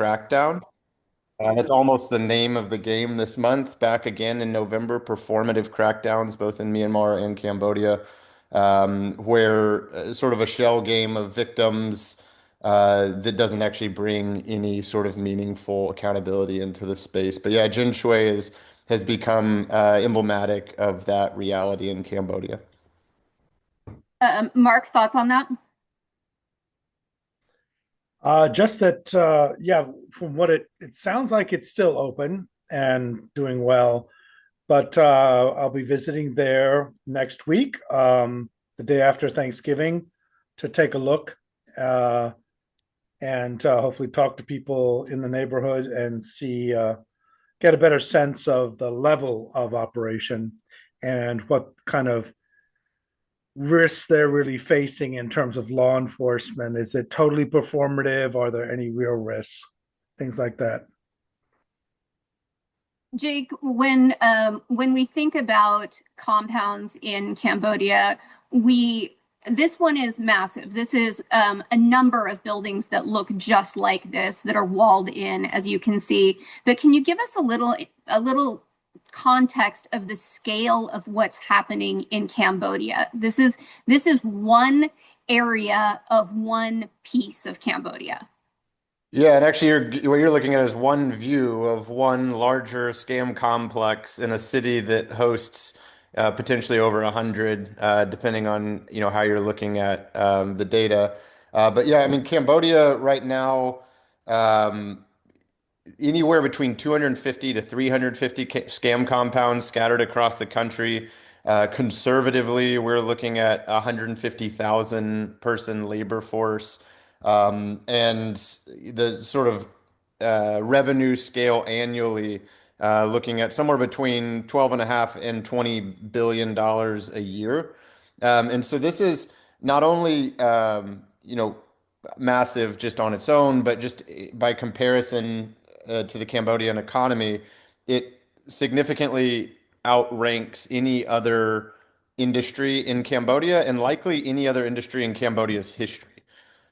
crackdown. That's almost the name of the game this month. Back again in November, performative crackdowns both in Myanmar and Cambodia, where sort of a shell game of victims that doesn't actually bring any sort of meaningful accountability into the space. But yeah, Jin Shui has become emblematic of that reality in Cambodia. Mark, thoughts on that? Just that, yeah, from what it sounds like it's still open and doing well, but I'll be visiting there next week, the day after Thanksgiving, to take a look uh, and hopefully talk to people in the neighborhood and see, get a better sense of the level of operation and what kind of risks they're really facing in terms of law enforcement. Is it totally performative? Are there any real risks? Things like that. Jake, when we think about compounds in Cambodia, we this one is massive. This is a number of buildings that look just like this that are walled in, as you can see. But can you give us a little context of the scale of what's happening in Cambodia? This is one area of one piece of Cambodia. Yeah, and actually, what you're looking at is one view of one larger scam complex in a city that hosts potentially over 100, depending on how you're looking at the data. But yeah, I mean, Cambodia right now, um, anywhere between 250 to 350 scam compounds scattered across the country. Conservatively, we're looking at 150,000 person labor force. And the sort of revenue scale annually, looking at somewhere between 12 and a half and $20 billion a year. And so this is not only, massive just on its own, but just by comparison to the Cambodian economy, it significantly outranks any other industry in Cambodia and likely any other industry in Cambodia's history.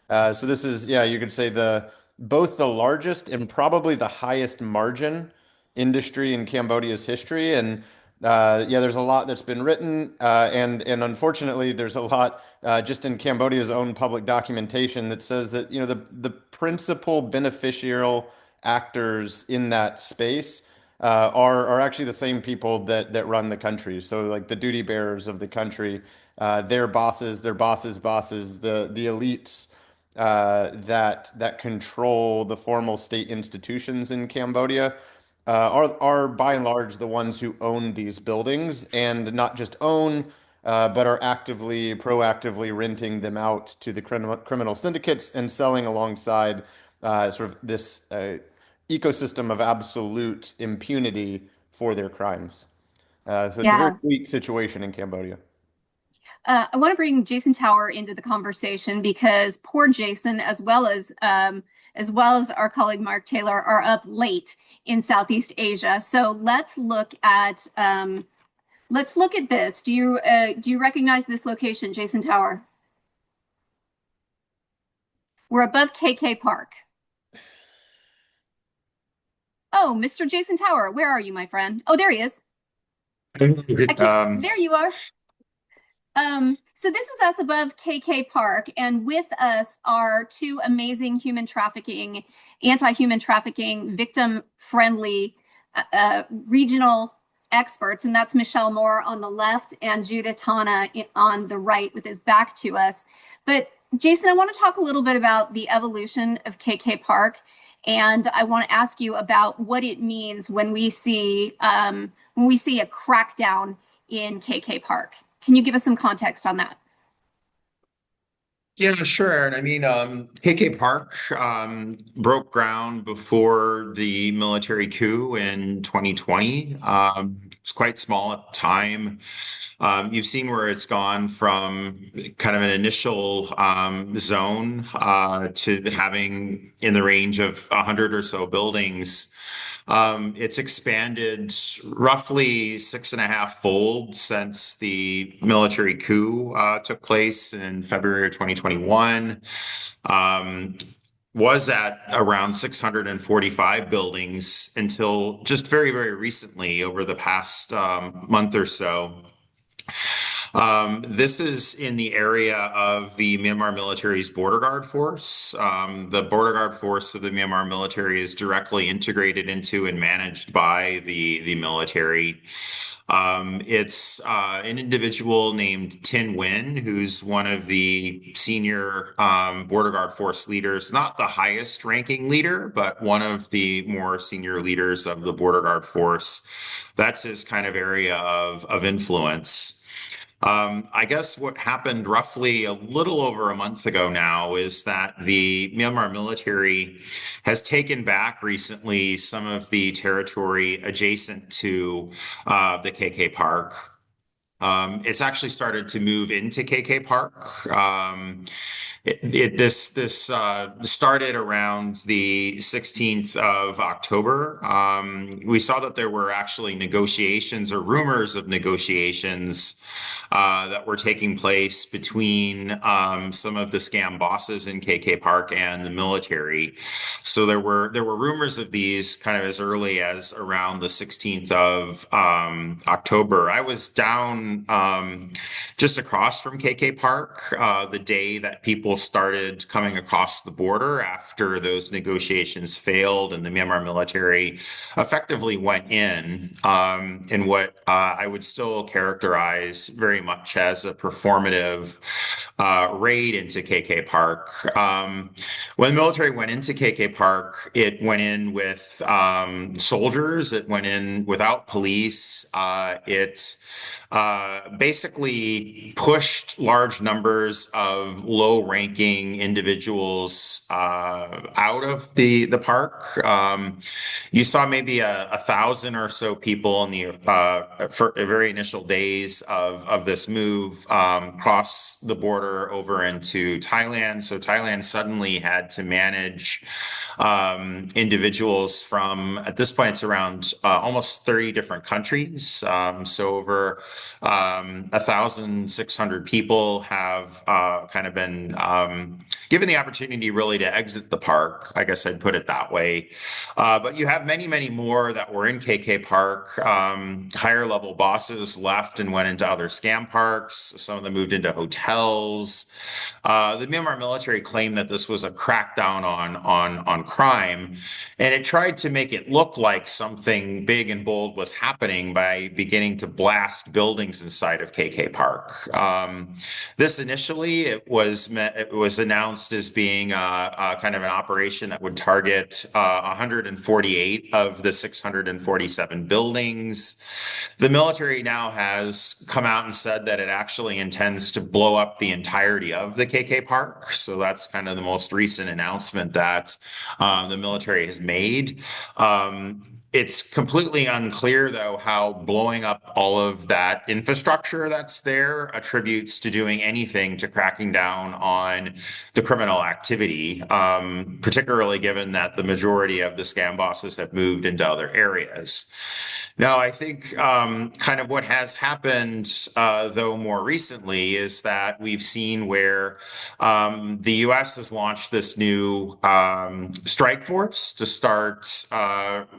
So this is, yeah, you could say the both the largest and probably the highest margin industry in Cambodia's history. And yeah, there's a lot that's been written, and unfortunately, there's a lot just in Cambodia's own public documentation that says that the principal beneficial actors in that space are actually the same people that run the country. So like the duty bearers of the country, their bosses, their bosses' bosses, the elites that control the formal state institutions in Cambodia are by and large the ones who own these buildings and not just own, but are actively, proactively renting them out to the criminal syndicates and selling alongside sort of this ecosystem of absolute impunity for their crimes. So it's a very Yeah. weak situation in Cambodia. I want to bring Jason Tower into the conversation because poor Jason, as well as our colleague Mark Taylor, are up late in Southeast Asia. So let's look at this. Do you recognize this location, Jason Tower? We're above KK Park. Oh, Mr. Jason Tower, where are you, my friend? Oh, there he is. I can't. Um, There you are. So this is us above KK Park, and with us are two amazing anti-human trafficking, victim-friendly regional experts, and that's Michelle Moore on the left and Judah Tana on the right with his back to us. But Jason, I want to talk a little bit about the evolution of KK Park, and I want to ask you about what it means when we see a crackdown in KK Park. Can you give us some context on that? yeah, sure. And I mean, KK Park broke ground before the military coup in 2020. It's quite small at the time. You've seen where it's gone from kind of an initial zone to having in the range of 100 or so buildings. It's expanded roughly 6.5 fold since the military coup took place in February of 2021. Um, was at around 645 buildings until just very, very recently, over the past month or so. This is in the area of the Myanmar military's border guard force. The border guard force of the Myanmar military is directly integrated into and managed by the military. It's an individual named Tin Win, who's one of the senior border guard force leaders, not the highest ranking leader, but one of the more senior leaders of the border guard force. That's his kind of area of influence. I guess what happened roughly a little over a month ago now is that the Myanmar military has taken back recently some of the territory adjacent to the KK Park. It's actually started to move into KK Park. This started around the 16th of October. We saw that there were actually negotiations or rumors of negotiations that were taking place between some of the scam bosses in KK Park and the military. So there were rumors of these kind of as early as around the 16th of October. I was down just across from KK Park the day that people started coming across the border after those negotiations failed and the Myanmar military effectively went in what I would still characterize very much as a performative raid into KK Park. When the military went into KK Park, it went in with soldiers. It went in without police. It basically pushed large numbers of low-ranking individuals out of the park. You saw maybe 1,000 or so people in the for very initial days of this move cross the border over into Thailand. So Thailand suddenly had to manage individuals from, at this point, it's around almost 30 different countries. So over 1,600 people have kind of been given the opportunity really to exit the park. I guess I'd put it that way. But you have many, many more that were in KK Park. Higher level bosses left and went into other scam parks. Some of them moved into hotels. The Myanmar military claimed that this was a crackdown on crime, and it tried to make it look like something big and bold was happening by beginning to blast buildings inside of KK Park. This initially, it was announced as being a kind of an operation that would target 148 of the 647 buildings. The military now has come out and said that it actually intends to blow up the entirety of the KK Park. So that's kind of the most recent announcement that the military has made. It's completely unclear, though, how blowing up all of that infrastructure that's there attributes to doing anything to cracking down on the criminal activity, particularly given that the majority of the scam bosses have moved into other areas. Now, I think kind of what has happened, though, more recently is that we've seen where the U.S. has launched this new strike force to start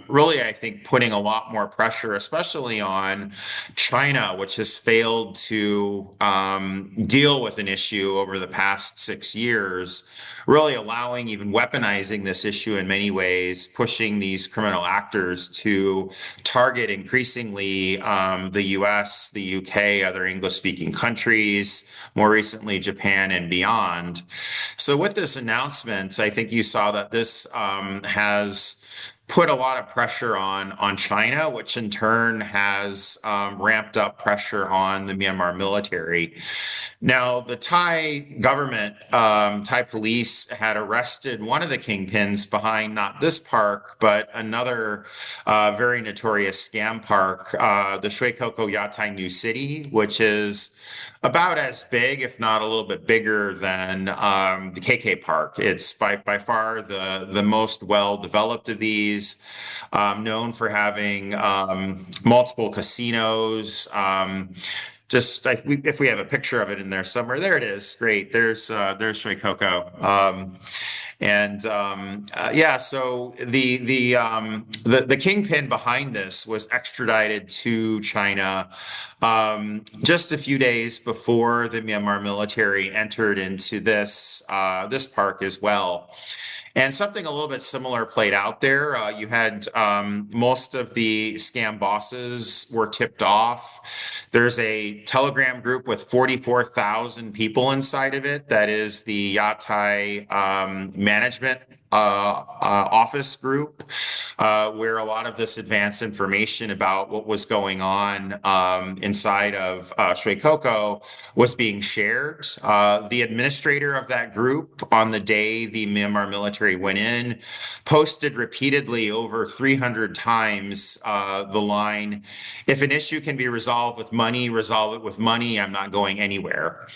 really, I think, putting a lot more pressure, especially on China, which has failed to deal with an issue over the past 6 years, really allowing, even weaponizing this issue in many ways, pushing these criminal actors to target increasingly the US, the UK, other English-speaking countries, more recently Japan and beyond. So with this announcement, I think you saw that this has put a lot of pressure on China, which in turn has ramped up pressure on the Myanmar military. Now, the Thai government, Thai police had arrested one of the kingpins behind not this park, but another very notorious scam park, the Shui Koko Yatai New City, which is about as big, if not a little bit bigger than the KK Park. It's by far the most well-developed of these, known for having multiple casinos. If we have a picture of it in there somewhere, there it is. Great. There's Shui Koko. And yeah, so the kingpin behind this was extradited to China just a few days before the Myanmar military entered into this park as well. And something a little bit similar played out there. You had most of the scam bosses were tipped off. There's a Telegram group with 44,000 people inside of it. That is the Yatai management office group, where a lot of this advanced information about what was going on inside of Shui Koko was being shared. The administrator of that group, on the day the Myanmar military went in, posted repeatedly over 300 times the line, if an issue can be resolved with money, resolve it with money. I'm not going anywhere.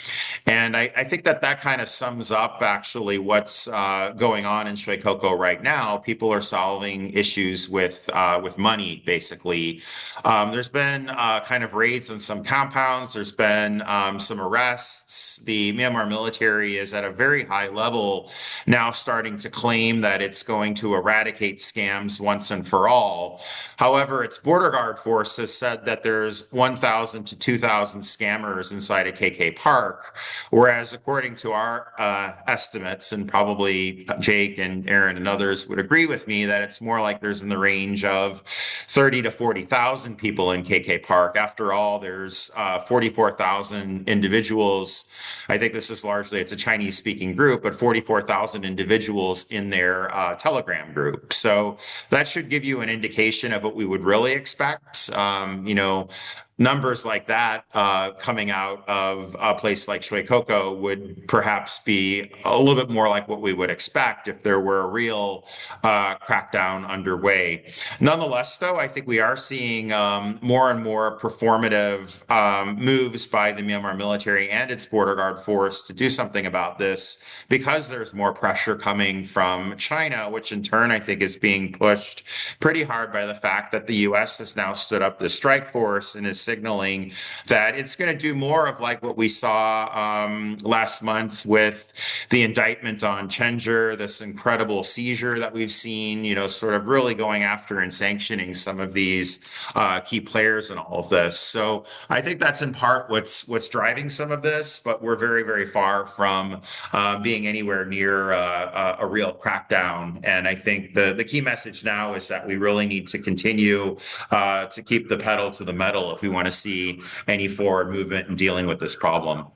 And I think that that kind of sums up actually what's going on in Shui Koko right now. People are solving issues with money, basically. There's been kind of raids on some compounds. There's been some arrests. The Myanmar military is at a very high level now, starting to claim that it's going to eradicate scams once and for all. However, its border guard force has said that there's 1,000 to 2,000 scammers inside of KK Park, whereas according to our estimates, and probably Jake and Erin and others would agree with me, that it's more like there's in the range of 30 to 40,000 people in KK Park. After all, there's 44,000 individuals. I think this is largely, it's a Chinese speaking group, but 44,000 individuals in their Telegram group. So that should give you an indication of what we would really expect. Numbers like that coming out of a place like Shui Koko would perhaps be a little bit more like what we would expect if there were a real crackdown underway. Nonetheless, though, I think we are seeing more and more performative moves by the Myanmar military and its border guard force to do something about this, because there's more pressure coming from China, which in turn I think is being pushed pretty hard by the fact that the US has now stood up this strike force and is signaling that it's going to do more of like what we saw last month with the indictment on Chenjer, this incredible seizure that we've seen, sort of really going after and sanctioning some of these key players in all of this. So I think that's in part what's driving some of this, but we're very, very far from being anywhere near a real crackdown. And I think the key message now is that we really need to continue to keep the pedal to the metal if we want to see any forward movement in dealing with this problem.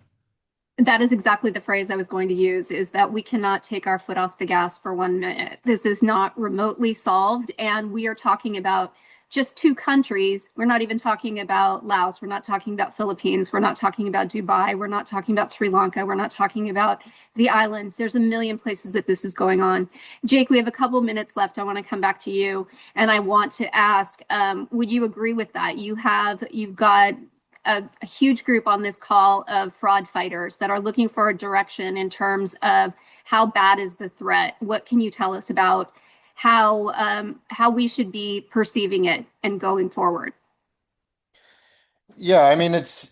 That is exactly the phrase I was going to use, is that we cannot take our foot off the gas for 1 minute. This is not remotely solved. And we are talking about just two countries. We're not even talking about Laos. We're not talking about Philippines. We're not talking about Dubai. We're not talking about Sri Lanka. We're not talking about the islands. There's a million places that this is going on. Jake, we have a couple minutes left. I want to come back to you. And I want to ask, would you agree with that? You've got a huge group on this call of fraud fighters that are looking for a direction in terms of how bad is the threat. What can you tell us about how we should be perceiving it and going forward? Yeah, I mean it's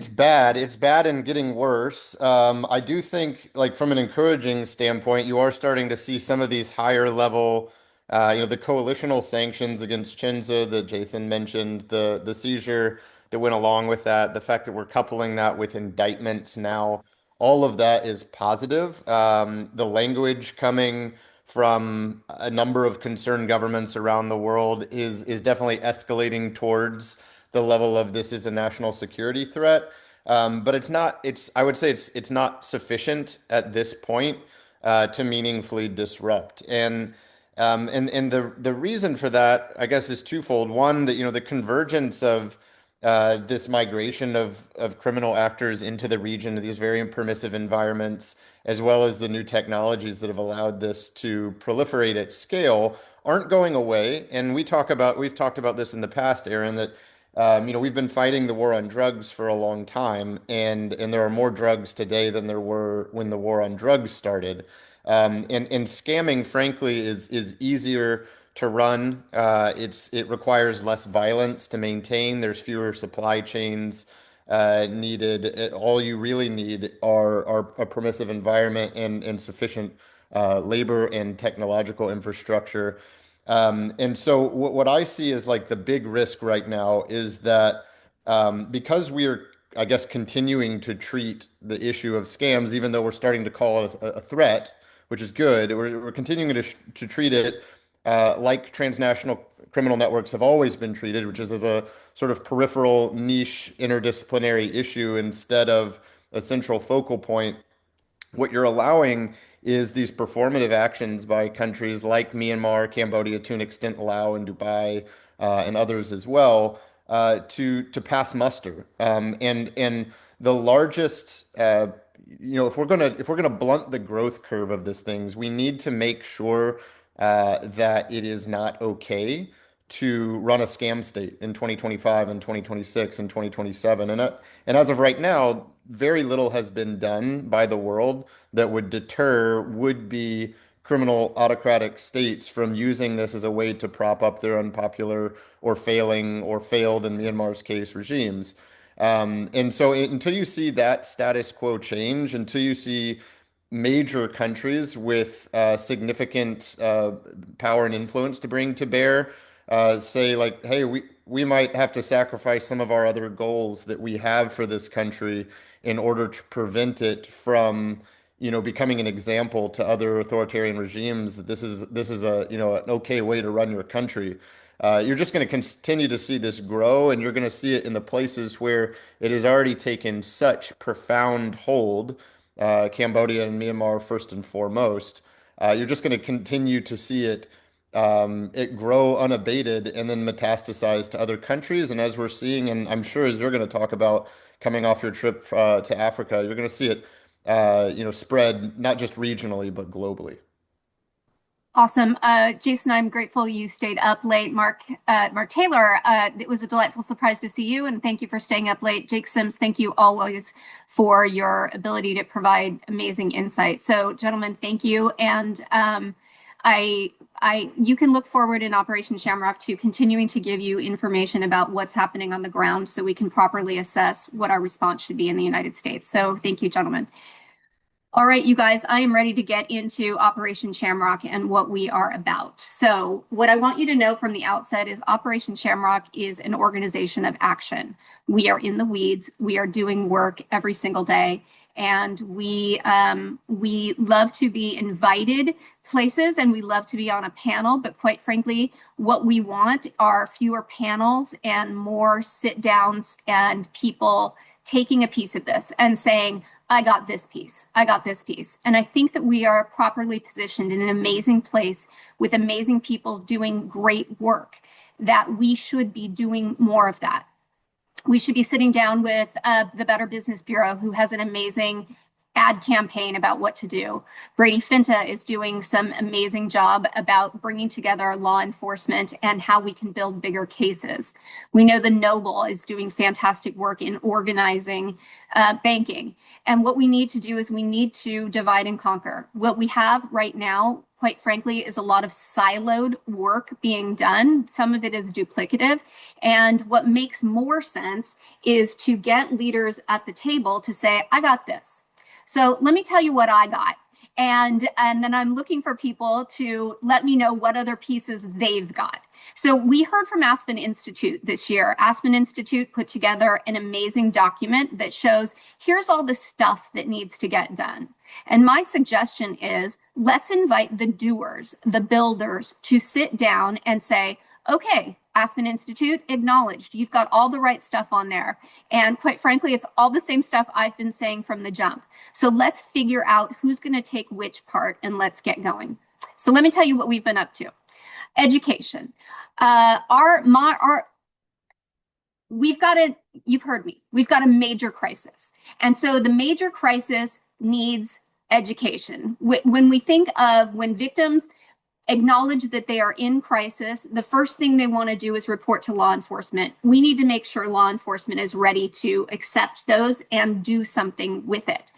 bad. It's bad and getting worse. I do think, like from an encouraging standpoint, you are starting to see some of these higher level, the coalitional sanctions against Chenza that Jason mentioned, the seizure that went along with that, the fact that we're coupling that with indictments now, all of that is positive. The language coming from a number of concerned governments around the world is definitely escalating towards the level of this is a national security threat. But it's not, I would say it's not sufficient at this point to meaningfully disrupt. And the reason for that, I guess, is twofold. One, that the convergence of this migration of criminal actors into the region, to these very permissive environments, as well as the new technologies that have allowed this to proliferate at scale, aren't going away. And we've talked about this in the past, Erin, that we've been fighting the war on drugs for a long time, and there are more drugs today than there were when the war on drugs started. And scamming, frankly, is easier to run. It requires less violence to maintain. There's fewer supply chains needed. All you really need are a permissive environment and sufficient labor and technological infrastructure. And so what I see is like the big risk right now is that because we are, I guess, continuing to treat the issue of scams, even though we're starting to call it a threat, which is good, we're continuing to treat it like transnational criminal networks have always been treated, which is as a sort of peripheral, niche, interdisciplinary issue instead of a central focal point. What you're allowing is these performative actions by countries like Myanmar, Cambodia, to an extent, Laos and Dubai, and others as well, to pass muster. And the largest, if we're gonna blunt the growth curve of this things, we need to make sure that it is not okay to run a scam state in 2025 and 2026 and 2027. And as of right now, very little has been done by the world that would deter would-be criminal autocratic states from using this as a way to prop up their unpopular or failing or failed, in Myanmar's case, regimes. And so until you see that status quo change, until you see major countries with significant power and influence to bring to bear say like, hey, we might have to sacrifice some of our other goals that we have for this country in order to prevent it from, becoming an example to other authoritarian regimes that this is a, an okay way to run your country. You're just going to continue to see this grow, and you're going to see it in the places where it has already taken such profound hold, Cambodia and Myanmar first and foremost. You're just going to continue to see it grow unabated and then metastasize to other countries. And as we're seeing, and I'm sure as you're going to talk about coming off your trip to Africa, you're going to see it, spread not just regionally but globally. Awesome. Jason, I'm grateful you stayed up late. Mark Taylor, it was a delightful surprise to see you, and thank you for staying up late. Jake Sims, thank you always for your ability to provide amazing insight. So, gentlemen, thank you. And you can look forward in Operation Shamrock to continuing to give you information about what's happening on the ground so we can properly assess what our response should be in the United States. So thank you, gentlemen. All right, you guys, I am ready to get into Operation Shamrock and what we are about. So what I want you to know from the outset is Operation Shamrock is an organization of action. We are in the weeds. We are doing work every single day. And we love to be invited places, and we love to be on a panel. But quite frankly, what we want are fewer panels and more sit downs and people taking a piece of this and saying, I got this piece. I got this piece. And I think that we are properly positioned in an amazing place with amazing people doing great work, that we should be doing more of that. We should be sitting down with the Better Business Bureau, who has an amazing ad campaign about what to do. Brady Finta is doing some amazing job about bringing together law enforcement and how we can build bigger cases. We know the Noble is doing fantastic work in organizing banking. And what we need to do is we need to divide and conquer. What we have right now, quite frankly, is a lot of siloed work being done. Some of it is duplicative. And what makes more sense is to get leaders at the table to say, I got this. So let me tell you what I got. And then I'm looking for people to let me know what other pieces they've got. So we heard from Aspen Institute this year. Aspen Institute put together an amazing document that shows here's all the stuff that needs to get done. And my suggestion is let's invite the doers, the builders, to sit down and say, okay, Aspen Institute, acknowledged. You've got all the right stuff on there. And quite frankly, it's all the same stuff I've been saying from the jump. So let's figure out who's going to take which part and let's get going. So let me tell you what we've been up to. Education. You've heard me, we've got a major crisis. And so the major crisis needs education. When we think of when victims acknowledge that they are in crisis, the first thing they want to do is report to law enforcement. We need to make sure law enforcement is ready to accept those and do something with it.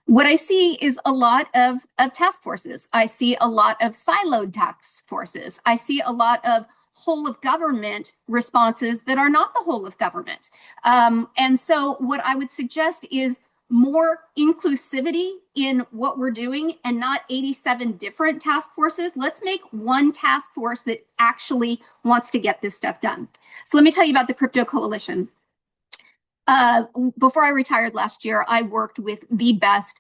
What I see is a lot of task forces. I see a lot of siloed task forces. I see a lot of whole of government responses that are not the whole of government. And so what I would suggest is more inclusivity in what we're doing and not 87 different task forces. Let's make one task force that actually wants to get this stuff done. So let me tell you about the Crypto Coalition. Before I retired last year, I worked with the best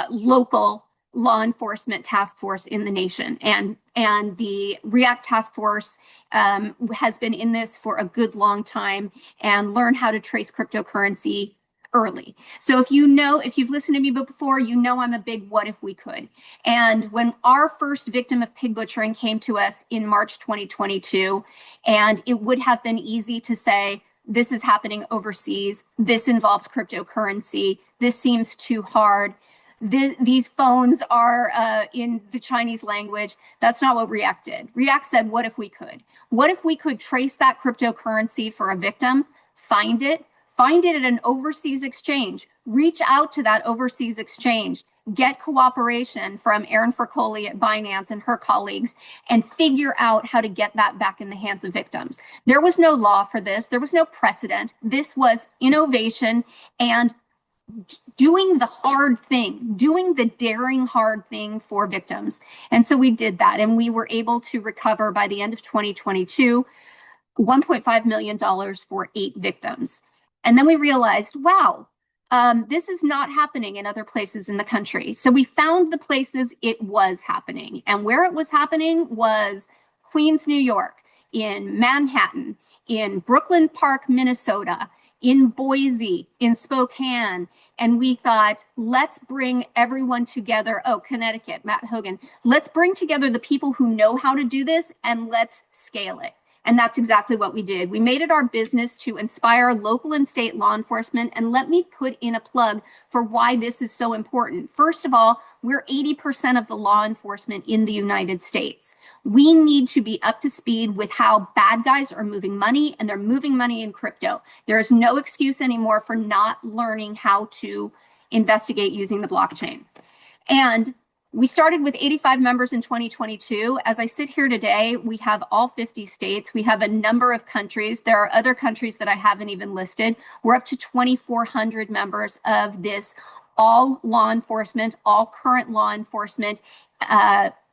local law enforcement task force in the nation. And the REACT task force has been in this for a good long time and learned how to trace cryptocurrency early. So if you've listened to me before, you know I'm a big what if we could. And when our first victim of pig butchering came to us in March 2022, and it would have been easy to say, this is happening overseas, this involves cryptocurrency, this seems too hard, these phones are in the Chinese language. That's not what REACT did. REACT said, what if we could? What if we could trace that cryptocurrency for a victim, find it at an overseas exchange, reach out to that overseas exchange, get cooperation from Erin at Binance and her colleagues, and figure out how to get that back in the hands of victims. There was no law for this. There was no precedent. This was innovation and doing the hard thing, doing the daring hard thing for victims. And so we did that, and we were able to recover by the end of 2022, $1.5 million for 8 victims. And then we realized, wow, this is not happening in other places in the country. So we found the places it was happening. And where it was happening was Queens, New York, in Manhattan, in Brooklyn Park, Minnesota, in Boise, in Spokane. And we thought, let's bring everyone together. Oh, Connecticut, Matt Hogan. Let's bring together the people who know how to do this and let's scale it. And that's exactly what we did. We made it our business to inspire local and state law enforcement. And let me put in a plug for why this is so important. First of all, we're 80% of the law enforcement in the United States. We need to be up to speed with how bad guys are moving money, and they're moving money in crypto. There is no excuse anymore for not learning how to investigate using the blockchain. And we started with 85 members in 2022. As I sit here today, we have all 50 states. We have a number of countries. There are other countries that I haven't even listed. We're up to 2,400 members of this, all law enforcement, all current law enforcement,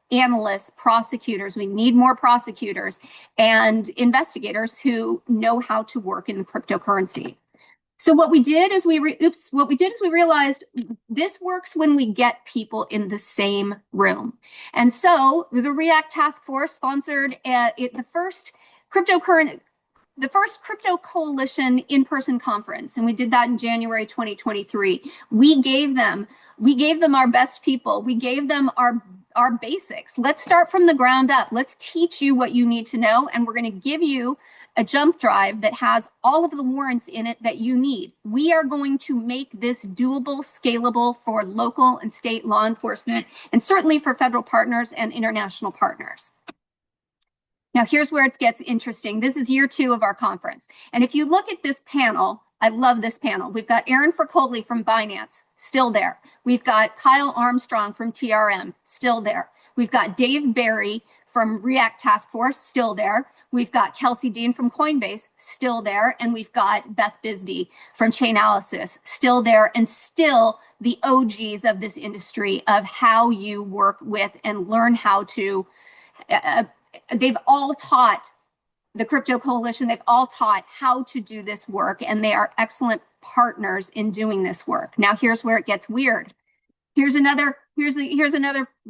analysts, prosecutors. We need more prosecutors and investigators who know how to work in the cryptocurrency. So what we did is we realized this works when we get people in the same room. And so the REACT Task Force sponsored the first Crypto Coalition in-person conference, and we did that in January 2023. We gave them our best people. We gave them our basics. Let's start from the ground up. Let's teach you what you need to know, and we're going to give you a jump drive that has all of the warrants in it that you need. We are going to make this doable, scalable for local and state law enforcement, and certainly for federal partners and international partners. Now, here's where it gets interesting. This is year 2 of our conference. And if you look at this panel, I love this panel. We've got Erin from Binance, still there. We've got Kyle Armstrong from TRM, still there. We've got Dave Barry from REACT Task Force, still there. We've got Kelsey Dean from Coinbase, still there. And we've got Beth Bisbee from Chainalysis, still there, and still the OGs of this industry of how you work with and learn how to, they've all taught the Crypto Coalition, they've all taught how to do this work, and they are excellent partners in doing this work. Now, here's where it gets weird. Here's another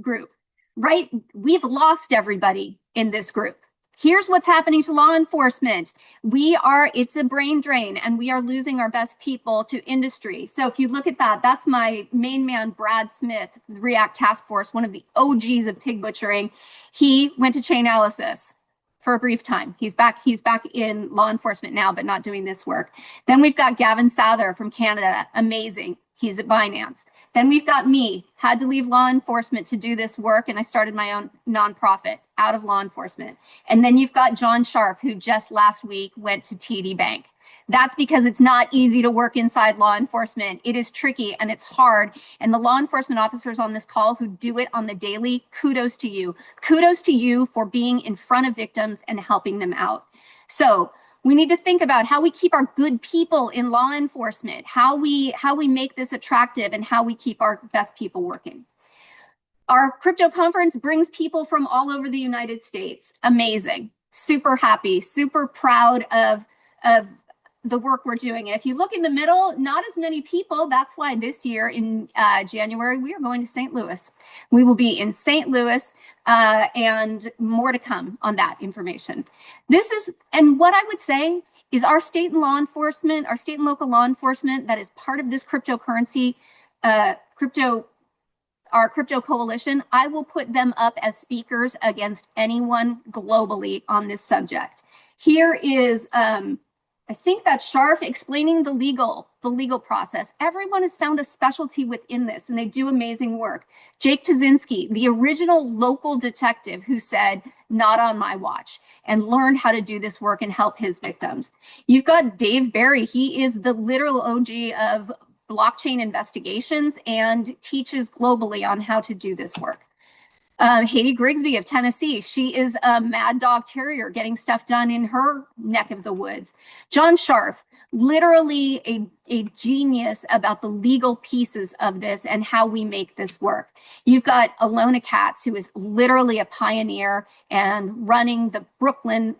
group, right? We've lost everybody in this group. Here's what's happening to law enforcement. It's a brain drain, and we are losing our best people to industry. So if you look at that, that's my main man, Brad Smith, REACT Task Force, one of the OGs of pig butchering. He went to Chainalysis for a brief time. He's back in law enforcement now, but not doing this work. Then we've got Gavin Souther from Canada, amazing. He's at Binance. Then we've got me, had to leave law enforcement to do this work, and I started my own nonprofit out of law enforcement. And then you've got John Scharf, who just last week went to TD Bank. That's because it's not easy to work inside law enforcement. It is tricky and it's hard. And the law enforcement officers on this call who do it on the daily, kudos to you. Kudos to you for being in front of victims and helping them out. So We need to think about how we keep our good people in law enforcement, how we make this attractive, and how we keep our best people working. Our crypto conference brings people from all over the United States. Amazing. Super happy, super proud of the work we're doing. And if you look in the middle, not as many people. That's why this year in January, we are going to St. Louis. We will be in St. Louis, and more to come on that information. And what I would say is our state and local law enforcement that is part of this cryptocurrency, our crypto coalition, I will put them up as speakers against anyone globally on this subject. Here is, I think that's Sharf explaining the legal process. Everyone has found a specialty within this, and they do amazing work. Jake Tazinski, the original local detective who said, "Not on my watch," and learned how to do this work and help his victims. You've got Dave Barry. He is the literal OG of blockchain investigations and teaches globally on how to do this work. Haiti Grigsby of Tennessee, she is a mad dog terrier getting stuff done in her neck of the woods. John Sharf, literally a genius about the legal pieces of this and how we make this work. You've got Alona Katz, who is literally a pioneer and running the Brooklyn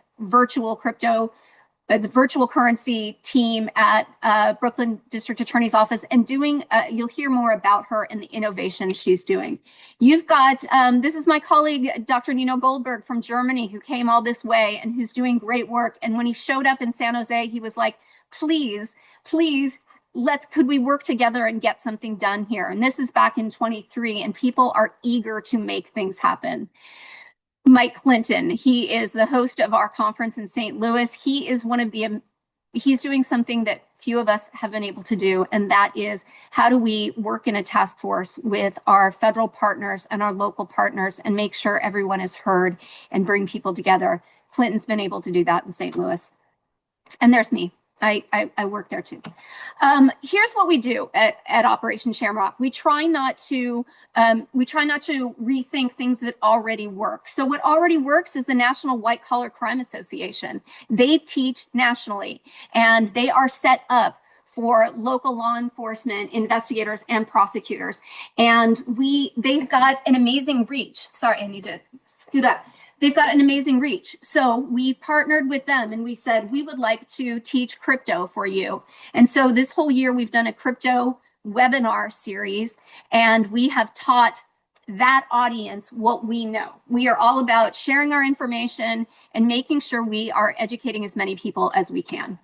the virtual currency team at Brooklyn District Attorney's Office, and doing, you'll hear more about her and the innovation she's doing. You've got, this is my colleague, Dr. Nino Goldberg from Germany, who came all this way and who's doing great work. And when he showed up in San Jose, he was like, please, could we work together and get something done here? And this is back in 23, and people are eager to make things happen. Mike Clinton, he is the host of our conference in St. Louis. He is he's doing something that few of us have been able to do, and that is how do we work in a task force with our federal partners and our local partners and make sure everyone is heard and bring people together. Clinton's been able to do that in St. Louis. And there's me. I work there too. Here's what we do at Operation Shamrock. We try not to rethink things that already work. So what already works is the National White Collar Crime Association. They teach nationally, and they are set up for local law enforcement investigators and prosecutors. And they've got an amazing reach. Sorry, I need to scoot up. They've got an amazing reach. So we partnered with them and we said, we would like to teach crypto for you. And so this whole year we've done a crypto webinar series, and we have taught that audience what we know. We are all about sharing our information and making sure we are educating as many people as we can.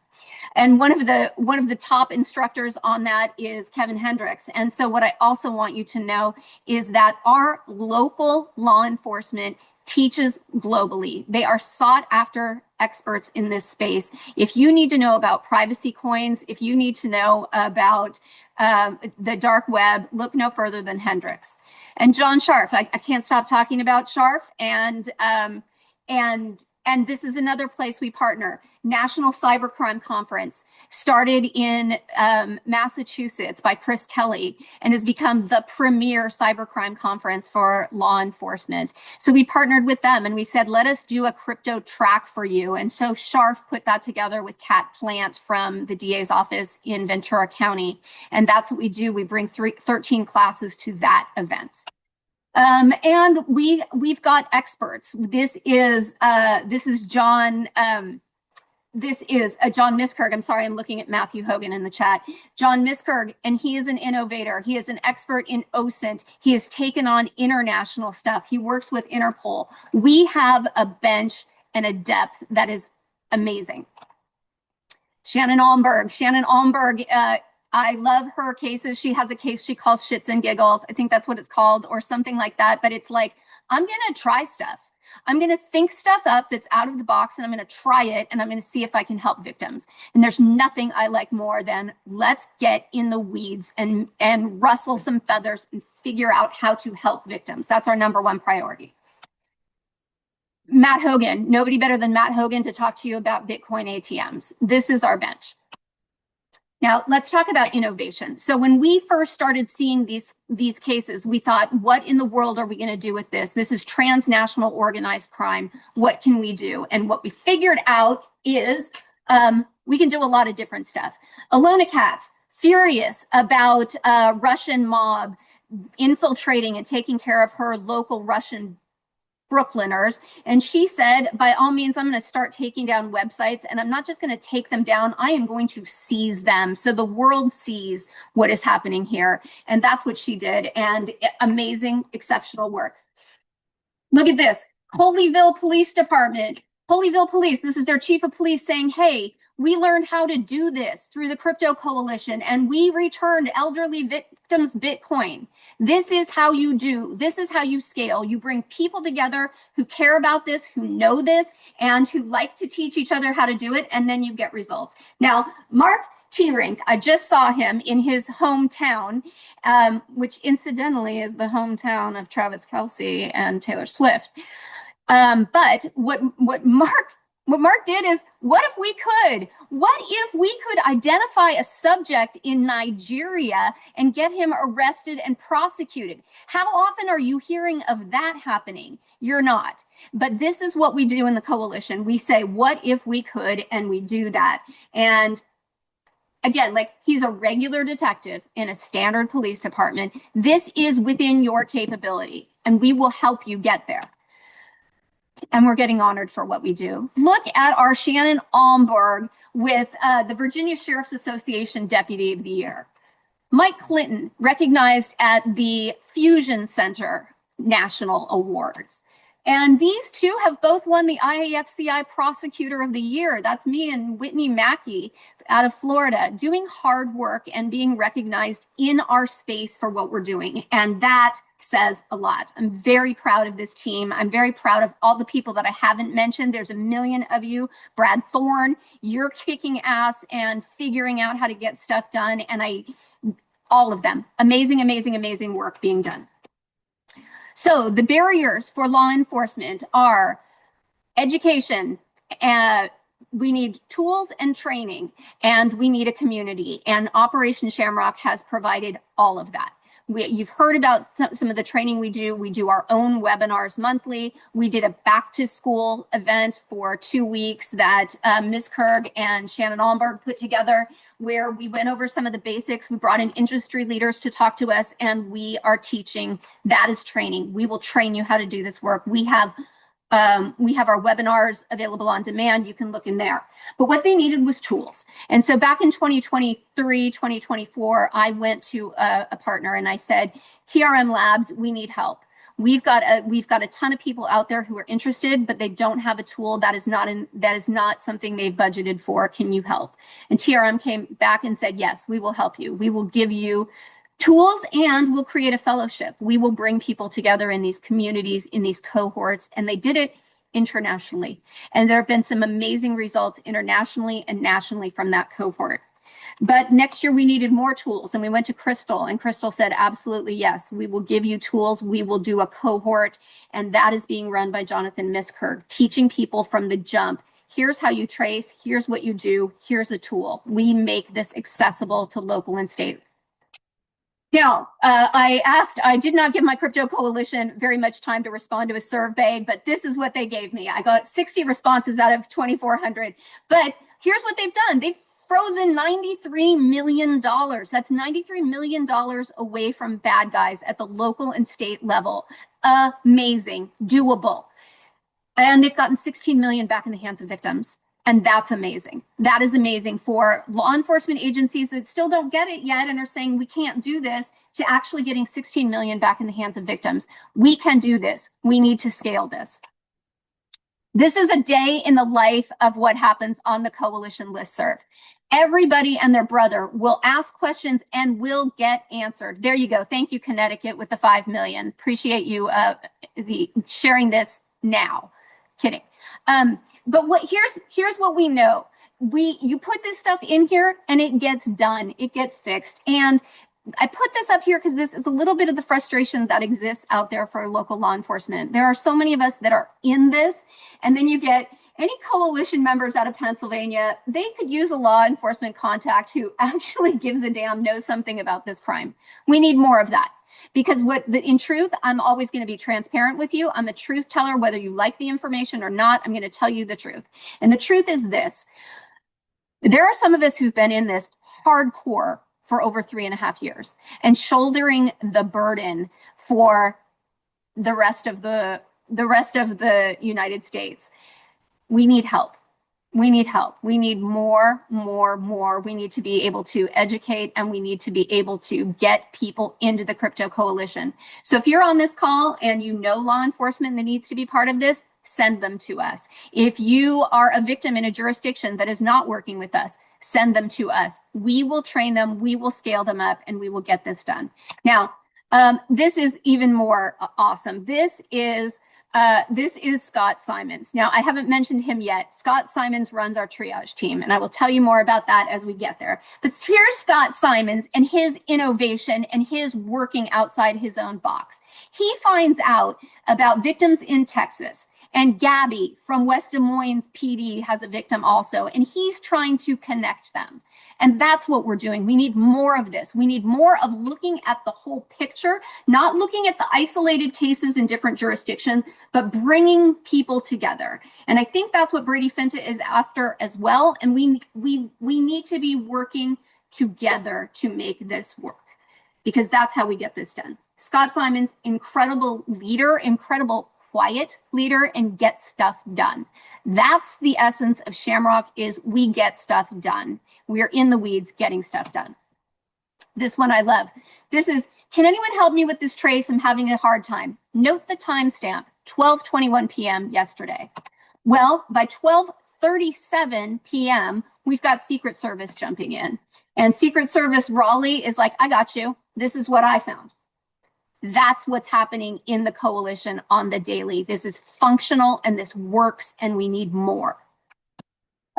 And one of the top instructors on that is Kevin Hendricks. And so what I also want you to know is that our local law enforcement teaches globally. They are sought after experts in this space. If you need to know about privacy coins, if you need to know about the dark web, look no further than Hendricks. And John Sharf, I can't stop talking about Sharf. And this is another place we partner. National Cybercrime Conference, started in Massachusetts by Chris Kelly, and has become the premier cybercrime conference for law enforcement. So we partnered with them and we said, let us do a crypto track for you. And so Sharf put that together with Kat Plant from the DA's office in Ventura County. And that's what we do. We bring 13 classes to that event. And we've got experts. This is John. This is John Miskirk. I'm sorry, I'm looking at Matthew Hogan in the chat. John Miskirk, and he is an innovator. He is an expert in OSINT. He has taken on international stuff. He works with Interpol. We have a bench and a depth that is amazing. Shannon Almberg, I love her cases. She has a case she calls Shits and Giggles. I think that's what it's called, or something like that. But it's like, I'm going to try stuff. I'm going to think stuff up that's out of the box, and I'm going to try it, and I'm going to see if I can help victims. And there's nothing I like more than let's get in the weeds and rustle some feathers and figure out how to help victims. That's our number one priority. Matt Hogan, nobody better than Matt Hogan to talk to you about Bitcoin ATMs. This is our bench. Now, let's talk about innovation. So when we first started seeing these cases, we thought, what in the world are we going to do with this? This is transnational organized crime. What can we do? And what we figured out is We can do a lot of different stuff. Alona Katz, furious about a Russian mob infiltrating and taking care of her local Russian Brooklyners. And she said, by all means, I'm going to start taking down websites, and I'm not just going to take them down, I am going to seize them so the world sees what is happening here. And that's what she did. And amazing, exceptional work. Look at this. Holyville Police Department. Holyville Police, this is their chief of police saying, hey, we learned how to do this through the Crypto Coalition, and we returned elderly victims Bitcoin. This is how you do, this is how you scale. You bring people together who care about this, who know this, and who like to teach each other how to do it, and then you get results. Now, Mark T-Rink, I just saw him in his hometown, which incidentally is the hometown of Travis Kelce and Taylor Swift. But what Mark did is, what if we could identify a subject in Nigeria and get him arrested and prosecuted? How often are you hearing of that happening? You're not. But this is what we do in the coalition. We say, what if we could, and we do that. And again, like, he's a regular detective in a standard police department. This is within your capability, and we will help you get there. And we're getting honored for what we do. Look at our Shannon Almberg with the Virginia Sheriff's Association Deputy of the Year. Mike Clinton, recognized at the Fusion Center National Awards. And these two have both won the IAFCI Prosecutor of the Year. That's me and Whitney Mackey out of Florida, doing hard work and being recognized in our space for what we're doing. And that says a lot. I'm very proud of this team. I'm very proud of all the people that I haven't mentioned. There's a million of you. Brad Thorne, you're kicking ass and figuring out how to get stuff done. And all of them, amazing, amazing, amazing work being done. So the barriers for law enforcement are education. We need tools and training, and we need a community. And Operation Shamrock has provided all of that. You've heard about some of the training we do. We do our own webinars monthly. We did a back to school event for 2 weeks that Ms. Kerg and Shannon Almberg put together, where we went over some of the basics. We brought in industry leaders to talk to us, and we are teaching. That is training. We will train you how to do this work. We have our webinars available on demand. You can look in there. But what they needed was tools. And so back in 2023, 2024, I went to a partner and I said, TRM Labs, we need help. We've got a ton of people out there who are interested, but they don't have a tool. That is not something they've budgeted for. Can you help? And TRM came back and said, yes, we will help you. We will give you tools, and we'll create a fellowship. We will bring people together in these communities, in these cohorts, and they did it internationally. And there have been some amazing results internationally and nationally from that cohort. But next year we needed more tools, and we went to Crystal, and Crystal said, absolutely, yes, we will give you tools. We will do a cohort, and that is being run by Jonathan Miskirk, teaching people from the jump. Here's how you trace, here's what you do, here's a tool. We make this accessible to local and state. Now, I did not give my Crypto Coalition very much time to respond to a survey, but this is what they gave me. I got 60 responses out of 2,400. But here's what they've done. They've frozen $93 million. That's $93 million away from bad guys at the local and state level. Amazing, doable. And they've gotten 16 million back in the hands of victims. And that's amazing. That is amazing for law enforcement agencies that still don't get it yet and are saying we can't do this, to actually getting 16 million back in the hands of victims. We can do this. We need to scale this. This is a day in the life of what happens on the coalition listserv. Everybody and their brother will ask questions and will get answered. There you go. Thank you, Connecticut, with the 5 million. Appreciate you sharing this now. Kidding. But here's what we know. You put this stuff in here and it gets done. It gets fixed. And I put this up here because this is a little bit of the frustration that exists out there for local law enforcement. There are so many of us that are in this, and then you get any coalition members out of Pennsylvania. They could use a law enforcement contact who actually gives a damn, knows something about this crime. We need more of that. Because in truth, I'm always going to be transparent with you. I'm a truth teller, whether you like the information or not. I'm going to tell you the truth. And the truth is this. There are some of us who've been in this hardcore for over 3.5 years and shouldering the burden for the rest of the United States. We need help. We need help. We need more. We need to be able to educate, and we need to be able to get people into the crypto coalition. So if you're on this call and you know law enforcement that needs to be part of this, send them to us. If you are a victim in a jurisdiction that is not working with us, send them to us. We will train them, we will scale them up, and we will get this done. Now, this is even more awesome. This is Scott Simons. Now, I haven't mentioned him yet. Scott Simons runs our triage team, and I will tell you more about that as we get there. But here's Scott Simons and his innovation and his working outside his own box. He finds out about victims in Texas, and Gabby from West Des Moines PD has a victim also, and he's trying to connect them. And that's what we're doing. We need more of this. We need more of looking at the whole picture, not looking at the isolated cases in different jurisdictions, but bringing people together. And I think that's what Brady Finta is after as well. And we need to be working together to make this work, because that's how we get this done. Scott Simons, incredible leader, incredible quiet leader, and get stuff done. That's the essence of Shamrock, is we get stuff done. We are in the weeds getting stuff done. This one I love. This is, can anyone help me with this trace? I'm having a hard time. Note the timestamp, 12:21 p.m. yesterday. Well, by 12:37 p.m., we've got Secret Service jumping in. And Secret Service Raleigh is like, I got you. This is what I found. That's what's happening in the coalition on the daily. This is functional and this works, and we need more.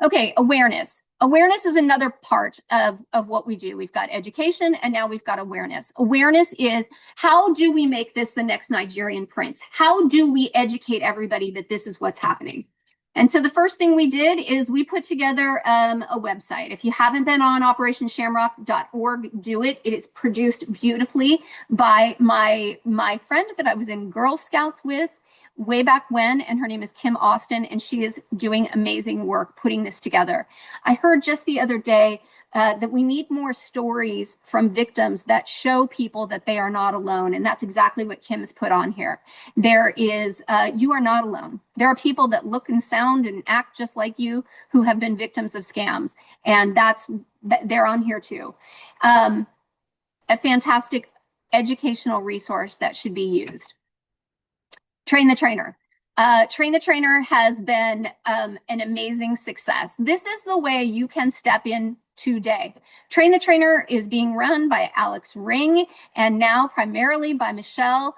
Okay, awareness. Awareness is another part of what we do. We've got education, and now we've got awareness. Awareness is, how do we make this the next Nigerian prince? How do we educate everybody that this is what's happening? And so the first thing we did is we put together a website. If you haven't been on operationshamrock.org, do it. It is produced beautifully by my friend that I was in Girl Scouts with way back when, and her name is Kim Austin, and she is doing amazing work putting this together. I heard just the other day that we need more stories from victims that show people that they are not alone, and that's exactly what Kim has put on here. There is, you are not alone. There are people that look and sound and act just like you who have been victims of scams, and they're on here too. A fantastic educational resource that should be used. Train the Trainer. Train the Trainer has been an amazing success. This is the way you can step in today. Train the Trainer is being run by Alex Ring, and now primarily by Michelle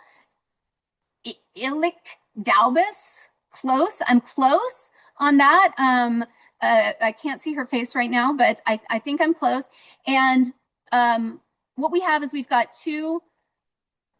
Illick Dalbus. Close. I'm close on that. I can't see her face right now, but I think I'm close. And what we have is we've got two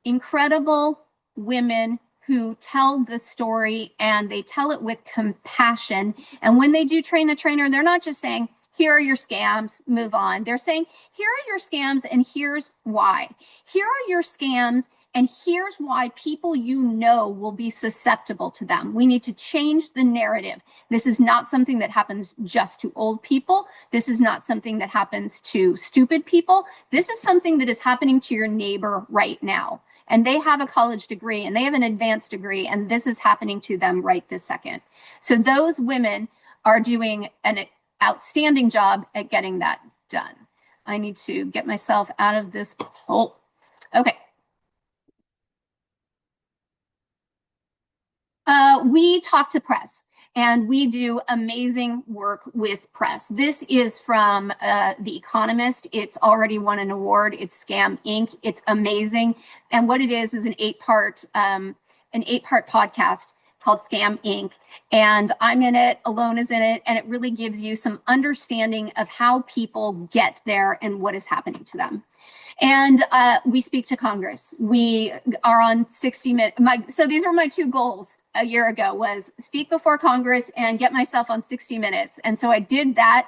incredible women who tell the story, and they tell it with compassion. And when they do Train the Trainer, they're not just saying, here are your scams, move on. They're saying, here are your scams, and here's why. Here are your scams, and here's why people you know will be susceptible to them. We need to change the narrative. This is not something that happens just to old people. This is not something that happens to stupid people. This is something that is happening to your neighbor right now. And they have a college degree, and they have an advanced degree, and this is happening to them right this second. So those women are doing an outstanding job at getting that done. I need to get myself out of this hole. Okay. We talk to press, and we do amazing work with press. This is from The Economist. It's already won an award. It's Scam Inc. It's amazing. And what it is an eight-part podcast called Scam Inc. And I'm in it, Alone is in it, and it really gives you some understanding of how people get there and what is happening to them. And we speak to Congress. We are on 60 Minutes. So these are my two goals a year ago, was speak before Congress and get myself on 60 Minutes. And so I did that.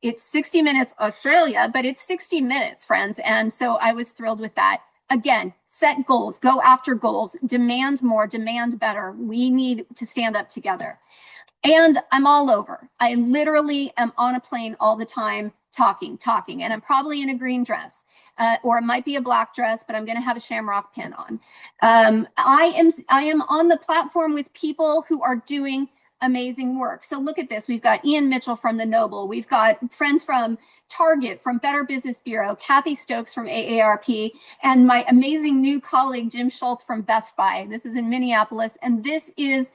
It's 60 Minutes Australia, but it's 60 Minutes, friends. And so I was thrilled with that. Again, set goals, go after goals, demand more, demand better. We need to stand up together. And I'm all over. I literally am on a plane all the time talking, and I'm probably in a green dress, or it might be a black dress, but I'm going to have a Shamrock pin on. I am on the platform with people who are doing amazing work. So look at this. We've got Ian Mitchell from the Noble. We've got friends from Target, from Better Business Bureau, Kathy Stokes from AARP, and my amazing new colleague, Jim Schultz from Best Buy. This is in Minneapolis. And this is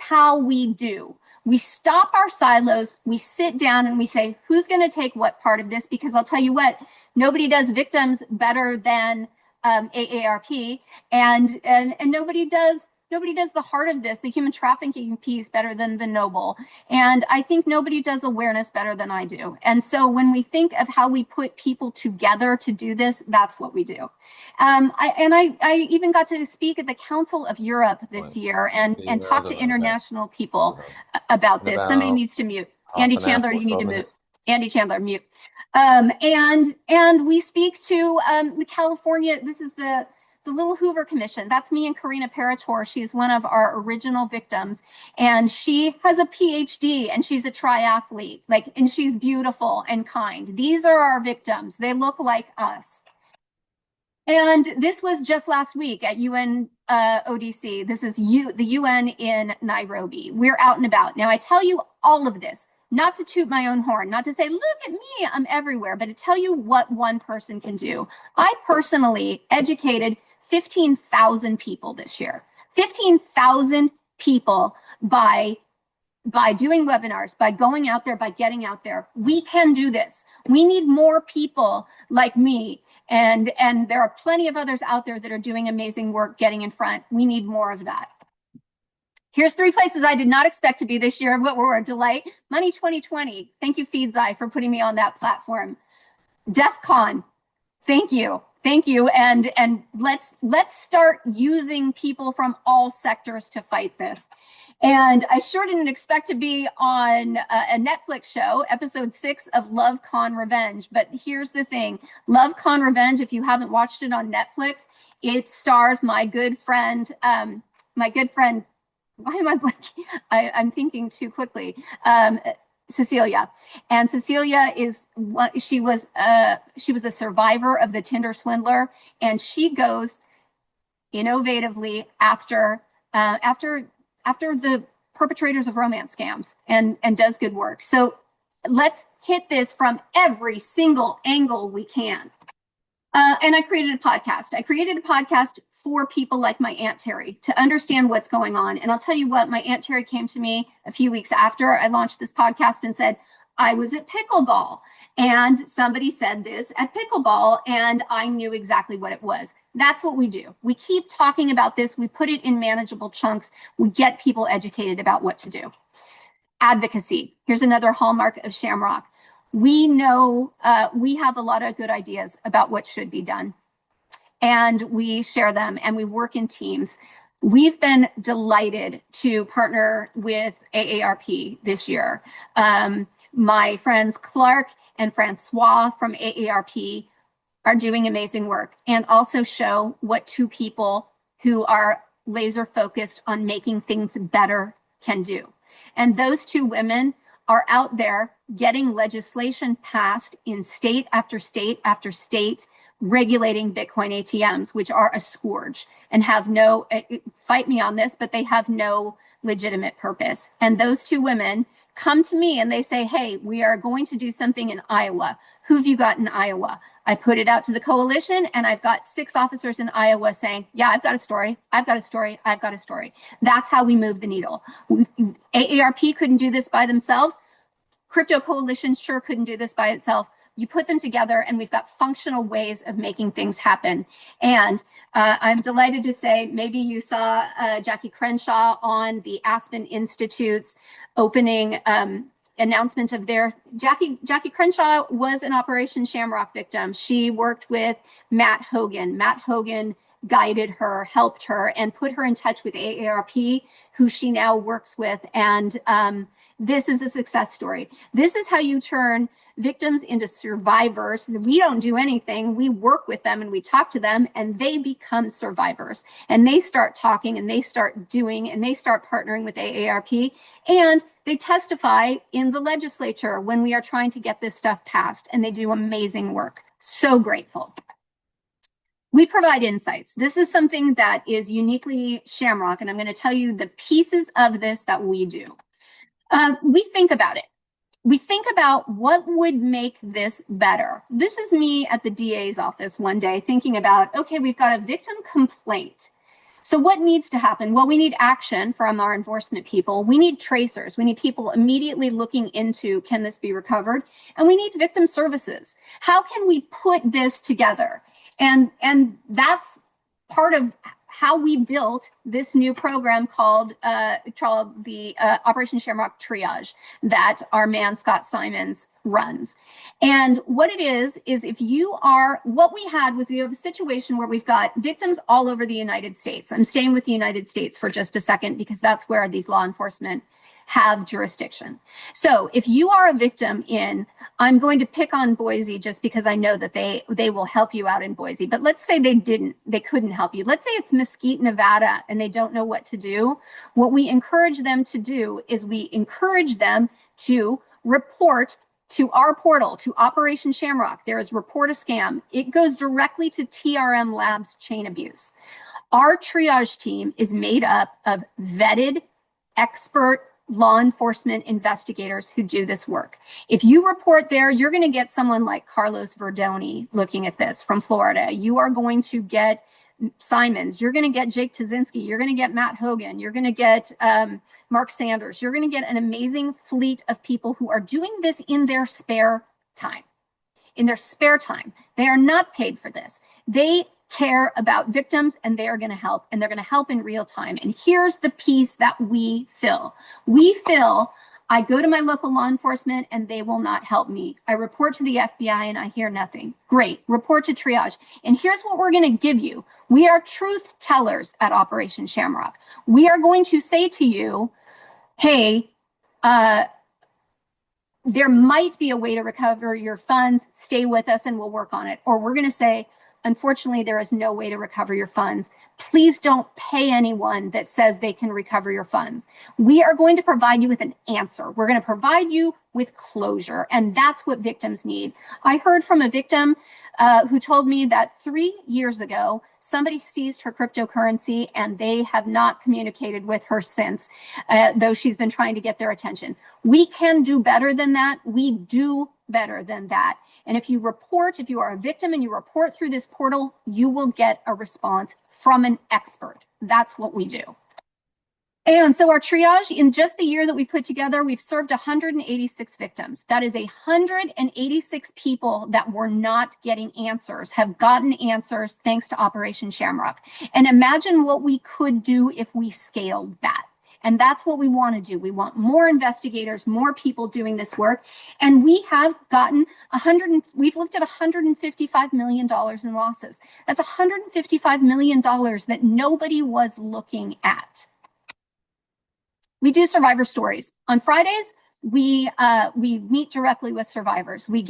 how we do. We stop our silos, we sit down and we say, who's going to take what part of this? Because I'll tell you what, nobody does victims better than AARP, and nobody does the heart of this, the human trafficking piece, better than the Noble. And I think nobody does awareness better than I do. And so when we think of how we put people together to do this, that's what we do. I even got to speak at the Council of Europe this year and talk to international people about this. Somebody needs to mute. Andy Chandler, you need to mute. Andy Chandler, mute. And we speak to the California, this is the Little Hoover Commission. That's me and Karina Parator. She's one of our original victims, and she has a PhD, and she's a triathlete, and she's beautiful and kind. These are our victims. They look like us. And this was just last week at UN ODC. This is the UN in Nairobi. We're out and about. Now, I tell you all of this, not to toot my own horn, not to say, look at me, I'm everywhere, but to tell you what one person can do. I personally educated 15,000 people this year. 15,000 people by doing webinars, by going out there, by getting out there. We can do this. We need more people like me. And there are plenty of others out there that are doing amazing work getting in front. We need more of that. Here's 3 places I did not expect to be this year, but were a delight. Money 2020. Thank you, Feedzai, for putting me on that platform. DEF CON. Thank you. Thank you. And let's start using people from all sectors to fight this. And I sure didn't expect to be on a Netflix show, episode 6 of Love, Con, Revenge. But here's the thing. Love, Con, Revenge, if you haven't watched it on Netflix, it stars my good friend, why am I blanking? I'm thinking too quickly. Cecilia. And Cecilia she was a survivor of the Tinder swindler, and she goes innovatively after the perpetrators of romance scams and does good work. So let's hit this from every single angle we can. And I created a podcast. I created a podcast for people like my Aunt Terry to understand what's going on. And I'll tell you what, my Aunt Terry came to me a few weeks after I launched this podcast and said, I was at pickleball and somebody said this at pickleball and I knew exactly what it was. That's what we do. We keep talking about this. We put it in manageable chunks. We get people educated about what to do. Advocacy. Here's another hallmark of Shamrock. We know we have a lot of good ideas about what should be done, and we share them and we work in teams. We've been delighted to partner with AARP this year. My friends Clark and Francois from AARP are doing amazing work and also show what 2 people who are laser focused on making things better can do. And those 2 women are out there getting legislation passed in state after state after state regulating Bitcoin ATMs, which are a scourge and have no, fight me on this, but they have no legitimate purpose. And those 2 women come to me and they say, hey, we are going to do something in Iowa. Who have you got in Iowa? I put it out to the coalition and I've got 6 officers in Iowa saying, yeah, I've got a story. I've got a story. I've got a story. That's how we move the needle. AARP couldn't do this by themselves. Crypto Coalition sure couldn't do this by itself. You put them together and we've got functional ways of making things happen. And I'm delighted to say, maybe you saw Jackie Crenshaw on the Aspen Institute's opening announcement of their, Jackie Crenshaw was an Operation Shamrock victim. She worked with Matt Hogan. Matt Hogan guided her, helped her, and put her in touch with AARP, who she now works with. And this is a success story. This is how you turn victims into survivors. We don't do anything. We work with them and we talk to them, and they become survivors. And they start talking and they start doing and they start partnering with AARP. And they testify in the legislature when we are trying to get this stuff passed. And they do amazing work. So grateful. We provide insights. This is something that is uniquely Shamrock, and I'm going to tell you the pieces of this that we do. We think about it. We think about what would make this better. This is me at the DA's office one day thinking about, okay, we've got a victim complaint. So what needs to happen? Well, we need action from our enforcement people. We need tracers. We need people immediately looking into, can this be recovered? And we need victim services. How can we put this together? And that's part of how we built this new program called the Operation Shamrock Triage that our man Scott Simons runs. And what it is if you are, what we had was we have a situation where we've got victims all over the United States. I'm staying with the United States for just a second because that's where these law enforcement have jurisdiction. So if you are a victim in, I'm going to pick on Boise just because I know that they will help you out in Boise, but let's say they couldn't help you. Let's say it's Mesquite, Nevada, and they don't know what to do. What we encourage them to do is we encourage them to report to our portal, to Operation Shamrock. There is Report a Scam. It goes directly to TRM Labs chain abuse. Our triage team is made up of vetted, expert law enforcement investigators who do this work. If you report there, you're going to get someone like Carlos Verdoni looking at this from Florida. You are going to get Simons. You're going to get Jake Tazinski. You're going to get Matt Hogan. You're going to get Mark Sanders. You're going to get an amazing fleet of people who are doing this in their spare time. In their spare time. They are not paid for this. They care about victims and they are going to help, and they're going to help in real time. And here's the piece that we fill. I go to my local law enforcement and they will not help me. I report to the FBI and I hear nothing. Great. Report to triage. And here's what we're going to give you. We are truth tellers at Operation Shamrock. We are going to say to you, hey, there might be a way to recover your funds. Stay with us and we'll work on it. Or we're going to say, unfortunately, there is no way to recover your funds. Please don't pay anyone that says they can recover your funds. We are going to provide you with an answer. We're going to provide you with closure, and that's what victims need. I heard from a victim who told me that 3 years ago, somebody seized her cryptocurrency and they have not communicated with her since, though she's been trying to get their attention. We can do better than that. We do better than that. And if you are a victim and you report through this portal, you will get a response from an expert. That's what we do. And so our triage, in just the year that we put together, we've served 186 victims. That is 186 people that were not getting answers, have gotten answers thanks to Operation Shamrock. And imagine what we could do if we scaled that. And that's what we want to do. We want more investigators, more people doing this work. And we have gotten we've looked at $155 million in losses. That's $155 million that nobody was looking at. We do survivor stories. On Fridays, we meet directly with survivors. We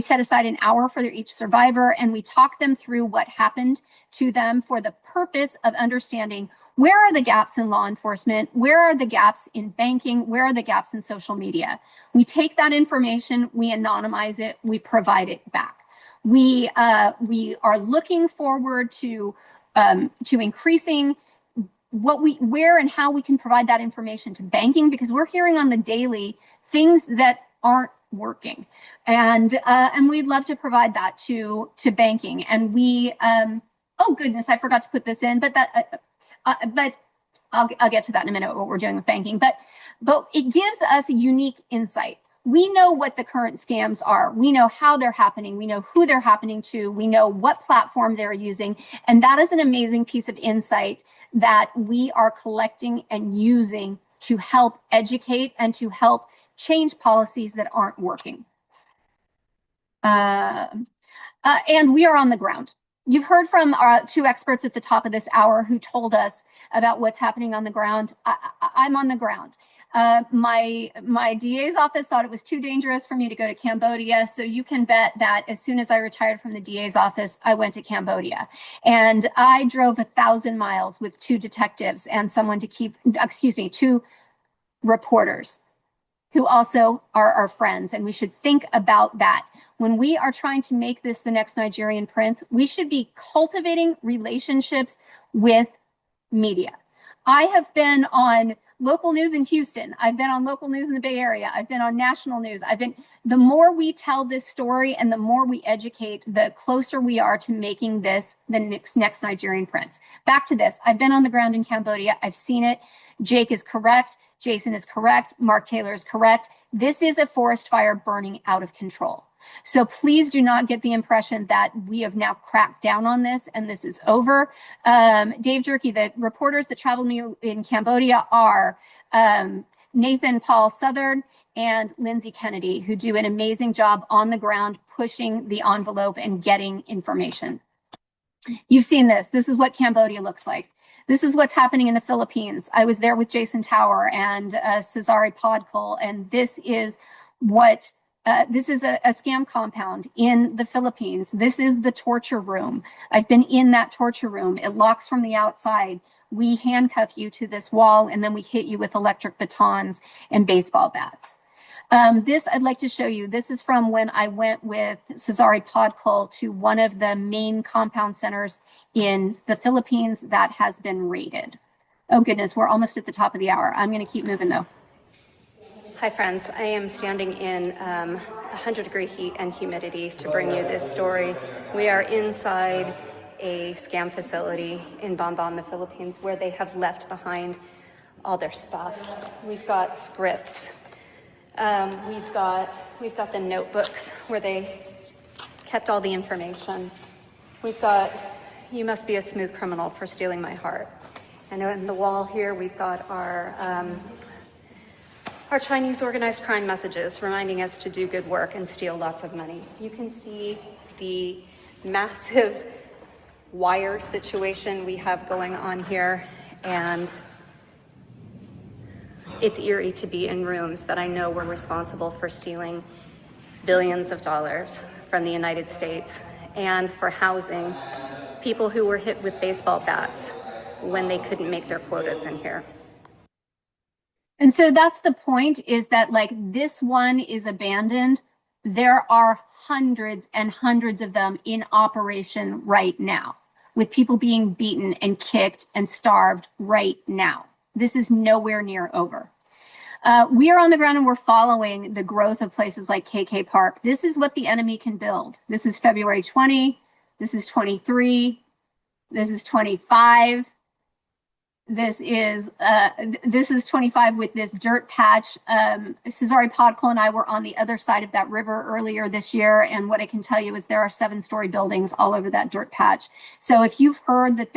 set aside an hour for each survivor, and we talk them through what happened to them for the purpose of understanding where are the gaps in law enforcement, where are the gaps in banking, where are the gaps in social media. We take that information, we anonymize it, we provide it back. We are looking forward to increasing where and how we can provide that information to banking, because we're hearing on the daily things that aren't working, and we'd love to provide that to banking. And we oh goodness, I forgot to put this in, but I'll get to that in a minute, what we're doing with banking. But it gives us a unique insight. We know what the current scams are. We know how they're happening. We know who they're happening to. We know what platform they're using. And that is an amazing piece of insight that we are collecting and using to help educate and to help change policies that aren't working. And we are on the ground. You've heard from our two experts at the top of this hour who told us about what's happening on the ground. I'm on the ground. My DA's office thought it was too dangerous for me to go to Cambodia. So you can bet that as soon as I retired from the DA's office, I went to Cambodia. And I drove 1,000 miles with two detectives and someone to keep, excuse me, two reporters who also are our friends. And we should think about that. When we are trying to make this the next Nigerian prince, we should be cultivating relationships with media. I have been on local news in Houston. I've been on local news in the Bay Area. I've been on national news. The more we tell this story and the more we educate, the closer we are to making this the next Nigerian prince. Back to this. I've been on the ground in Cambodia. I've seen it. Jake is correct. Jason is correct. Mark Taylor is correct. This is a forest fire burning out of control. So please do not get the impression that we have now cracked down on this and this is over. Dave Jerky, the reporters that traveled me in Cambodia are Nathan Paul Southern and Lindsay Kennedy, who do an amazing job on the ground, pushing the envelope and getting information. You've seen this. This is what Cambodia looks like. This is what's happening in the Philippines. I was there with Jason Tower and Cesare Podkol, and this is what this is a scam compound in the Philippines. This is the torture room. I've been in that torture room. It locks from the outside. We handcuff you to this wall, and then we hit you with electric batons and baseball bats. This I'd like to show you. This is from when I went with Cesare Podkol to one of the main compound centers in the Philippines that has been raided. Oh goodness, we're almost at the top of the hour. I'm going to keep moving though. Hi friends, I am standing in 100-degree heat and humidity to bring you this story. We are inside a scam facility in Bamban, the Philippines, where they have left behind all their stuff. We've got scripts. We've got the notebooks where they kept all the information. We've got, you must be a smooth criminal for stealing my heart. And on the wall here, we've got our Chinese organized crime messages reminding us to do good work and steal lots of money. You can see the massive wire situation we have going on here, and it's eerie to be in rooms that I know were responsible for stealing billions of dollars from the United States and for housing people who were hit with baseball bats when they couldn't make their quotas in here. And so that's the point, is that like this one is abandoned. There are hundreds and hundreds of them in operation right now, with people being beaten and kicked and starved right now. This is nowhere near over. We are on the ground and we're following the growth of places like KK Park. This is what the enemy can build. This is February 20. This is 23. This is 25. This is 25 with this dirt patch. Cesare Podkol and I were on the other side of that river earlier this year, and what I can tell you is there are 7-story buildings all over that dirt patch. So if you've heard that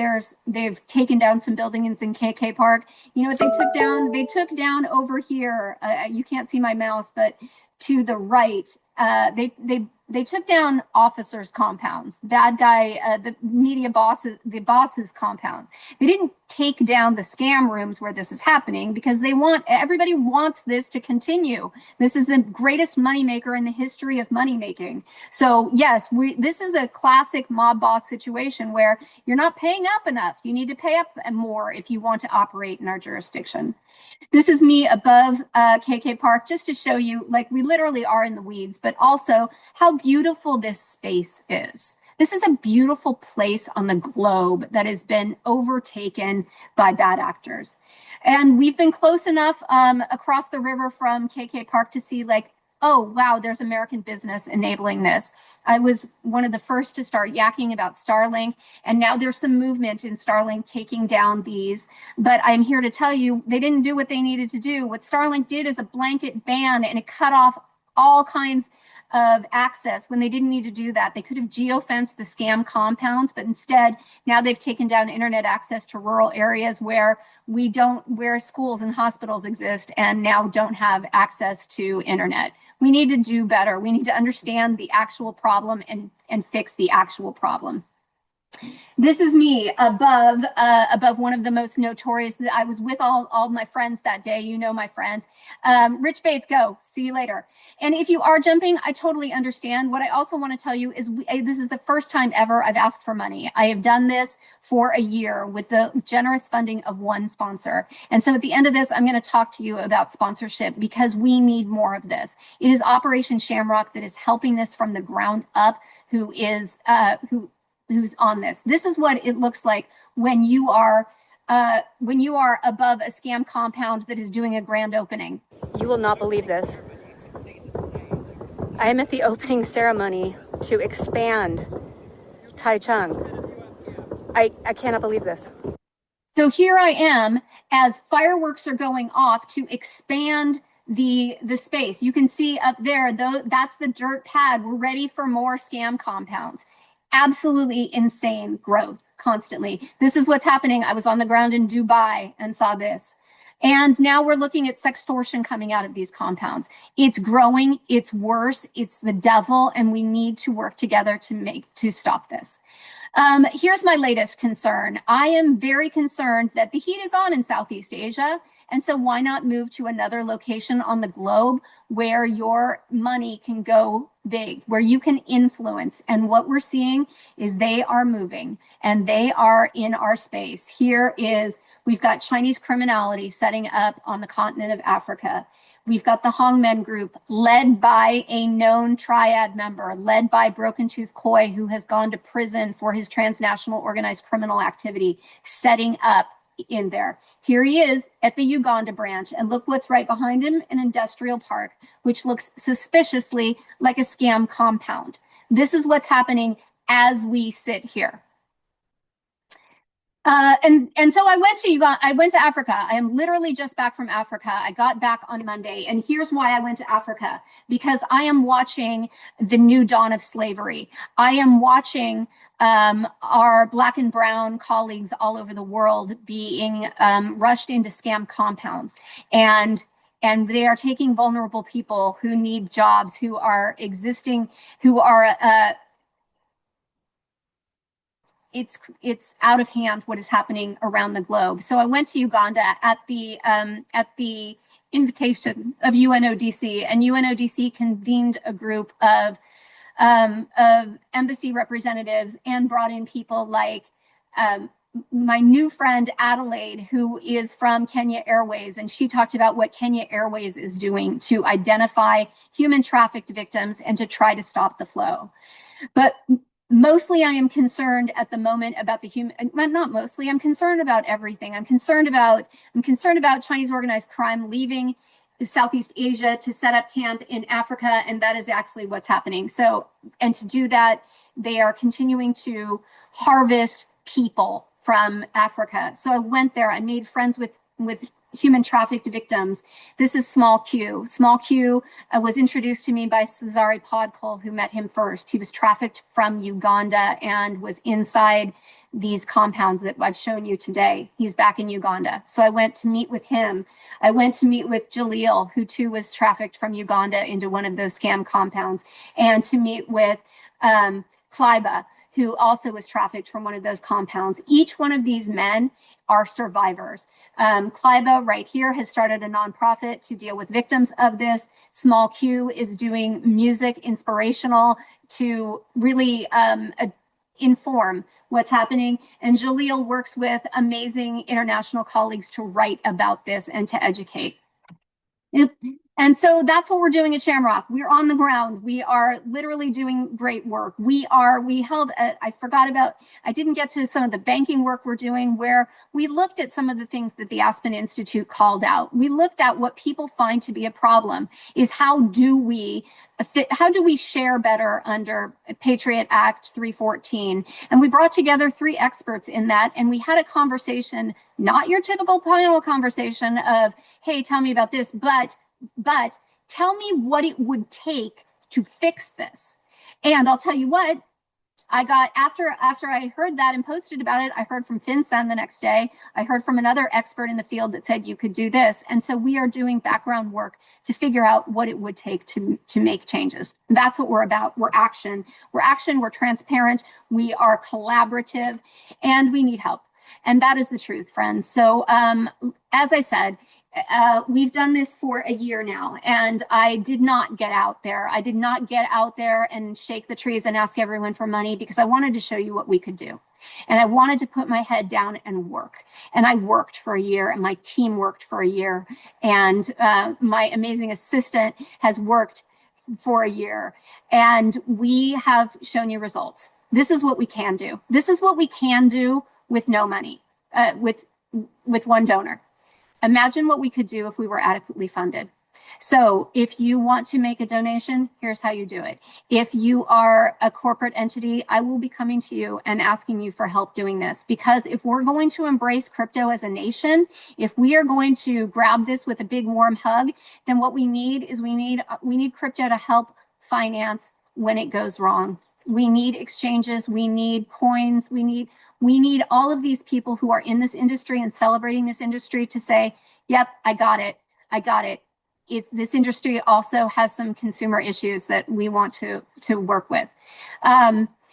they've taken down some buildings in KK Park, you know what they took down? They took down over here. You can't see my mouse, but to the right, they took down officers' compounds, bad guy, the media bosses, the bosses' compounds. They didn't take down the scam rooms where this is happening because everybody wants this to continue. This is the greatest moneymaker in the history of money making. So yes, this is a classic mob boss situation where you're not paying up enough. You need to pay up more if you want to operate in our jurisdiction. This is me above KK Park, just to show you, like, we literally are in the weeds, but also how beautiful this space is. This is a beautiful place on the globe that has been overtaken by bad actors. And we've been close enough across the river from KK Park to see, like, oh, wow, there's American business enabling this. I was one of the first to start yakking about Starlink, and now there's some movement in Starlink taking down these. But I'm here to tell you, they didn't do what they needed to do. What Starlink did is a blanket ban, and it cut off all kinds of access when they didn't need to do that. They could have geofenced the scam compounds, but instead now they've taken down internet access to rural areas where where schools and hospitals exist and now don't have access to internet. We need to do better. We need to understand the actual problem and fix the actual problem. This is me above one of the most notorious. That I was with all my friends that day. You know my friends. Rich Bates, go. See you later. And if you are jumping, I totally understand. What I also want to tell you is this is the first time ever I've asked for money. I have done this for a year with the generous funding of one sponsor. And so at the end of this, I'm going to talk to you about sponsorship because we need more of this. It is Operation Shamrock that is helping this from the ground up, who's on this. This is what it looks like when you are above a scam compound that is doing a grand opening. You will not believe this. I am at the opening ceremony to expand Taichung. I cannot believe this. So here I am as fireworks are going off to expand the space. You can see up there, though, that's the dirt pad. We're ready for more scam compounds. Absolutely insane growth constantly. This is what's happening. I was on the ground in Dubai and saw this. And now we're looking at sextortion coming out of these compounds. It's growing, it's worse, it's the devil, and we need to work together to stop this. Here's my latest concern. I am very concerned that the heat is on in Southeast Asia. And so why not move to another location on the globe where your money can go big, where you can influence? And what we're seeing is they are moving and they are in our space. We've got Chinese criminality setting up on the continent of Africa. We've got the Hongmen group led by a known triad member, led by Broken Tooth Koi, who has gone to prison for his transnational organized criminal activity, setting up in there. Here he is at the Uganda branch, and look what's right behind him, an industrial park, which looks suspiciously like a scam compound. This is what's happening as we sit here. And so I went to Uganda. I went to Africa. I am literally just back from Africa. I got back on Monday, and here's why I went to Africa: because I am watching the new dawn of slavery. I am watching our Black and brown colleagues all over the world being rushed into scam compounds, and they are taking vulnerable people who need jobs, who are existing, who are it's out of hand what is happening around the globe. So I went to Uganda at the invitation of UNODC, and UNODC convened a group of embassy representatives and brought in people like my new friend Adelaide, who is from Kenya Airways, and she talked about what Kenya Airways is doing to identify human trafficked victims and to try to stop the flow. But mostly I am concerned at the moment about not mostly, I'm concerned about everything. I'm concerned about Chinese organized crime leaving Southeast Asia to set up camp in Africa, and that is actually what's happening. So, and to do that, they are continuing to harvest people from Africa. So I went there, I made friends with human trafficked victims. This is Small Q. Small Q was introduced to me by Cesare Podkol, who met him first. He was trafficked from Uganda and was inside these compounds that I've shown you today. He's back in Uganda. So I went to meet with him. I went to meet with Jaleel, who too was trafficked from Uganda into one of those scam compounds, and to meet with Kleiba, who also was trafficked from one of those compounds. Each one of these men are survivors. Kleiba right here has started a nonprofit to deal with victims of this. Small Q is doing music inspirational to really inform what's happening. And Jaleel works with amazing international colleagues to write about this and to educate. Yep. And so that's what we're doing at Shamrock. We're on the ground. We are literally doing great work. I didn't get to some of the banking work we're doing, where we looked at some of the things that the Aspen Institute called out. We looked at what people find to be a problem is how do we share better under Patriot Act 314? And we brought together 3 experts in that, and we had a conversation, not your typical panel conversation of, hey, tell me about this, but tell me what it would take to fix this. And I'll tell you what, I got, after I heard that and posted about it, I heard from FinCEN the next day. I heard from another expert in the field that said you could do this. And so we are doing background work to figure out what it would take to make changes. That's what we're about. We're action. We're transparent. We are collaborative, and we need help. And that is the truth, friends. So as I said, we've done this for a year now, and I did not get out there. I did not get out there and shake the trees and ask everyone for money, because I wanted to show you what we could do. And I wanted to put my head down and work. And I worked for a year, and my team worked for a year. And my amazing assistant has worked for a year. And we have shown you results. This is what we can do. This is what we can do with no money, with one donor. Imagine what we could do if we were adequately funded. So if you want to make a donation, here's how you do it. If you are a corporate entity, I will be coming to you and asking you for help doing this, because if we're going to embrace crypto as a nation, if we are going to grab this with a big warm hug, then what we need is we need crypto to help finance when it goes wrong. We need exchanges, we need coins, we need all of these people who are in this industry and celebrating this industry to say, yep, I got it. This industry also has some consumer issues that we want to work with.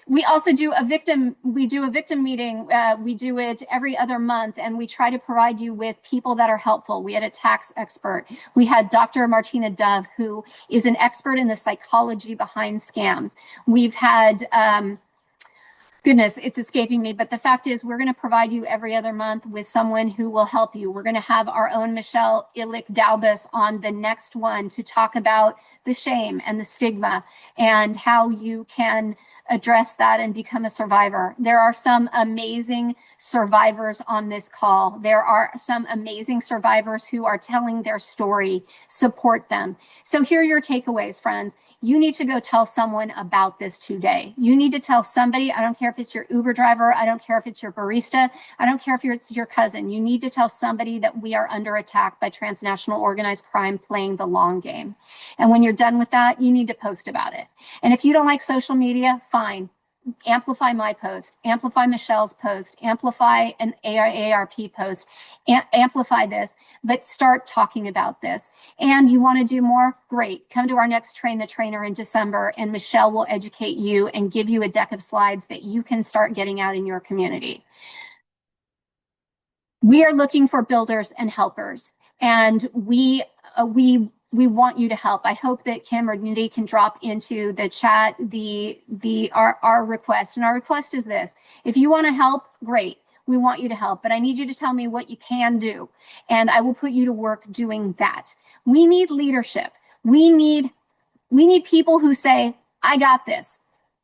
We also do a victim meeting. We do it every other month, and we try to provide you with people that are helpful. We had a tax expert. We had Dr. Martina Dove, who is an expert in the psychology behind scams. We've had, goodness, it's escaping me, but the fact is we're going to provide you every other month with someone who will help you. We're going to have our own Michelle Illick-Dalbus on the next one to talk about the shame and the stigma and how you can address that and become a survivor. There are some amazing survivors on this call. There are some amazing survivors who are telling their story. Support them. So here are your takeaways, friends. You need to go tell someone about this today. You need to tell somebody. I don't care if it's your Uber driver. I don't care if it's your barista. I don't care if it's your cousin. You need to tell somebody that we are under attack by transnational organized crime playing the long game. And when you're done with that, you need to post about it. And if you don't like social media, fine. Amplify my post, amplify Michelle's post, amplify an AARP post, amplify this, but start talking about this. And you want to do more? Great. Come to our next Train the Trainer in December, and Michelle will educate you and give you a deck of slides that you can start getting out in your community. We are looking for builders and helpers, and we want you to help. I hope that Kim or Nidhi can drop into the chat our request. And our request is this: if you want to help, great. We want you to help, but I need you to tell me what you can do, and I will put you to work doing that. We need leadership. We need people who say, I got this.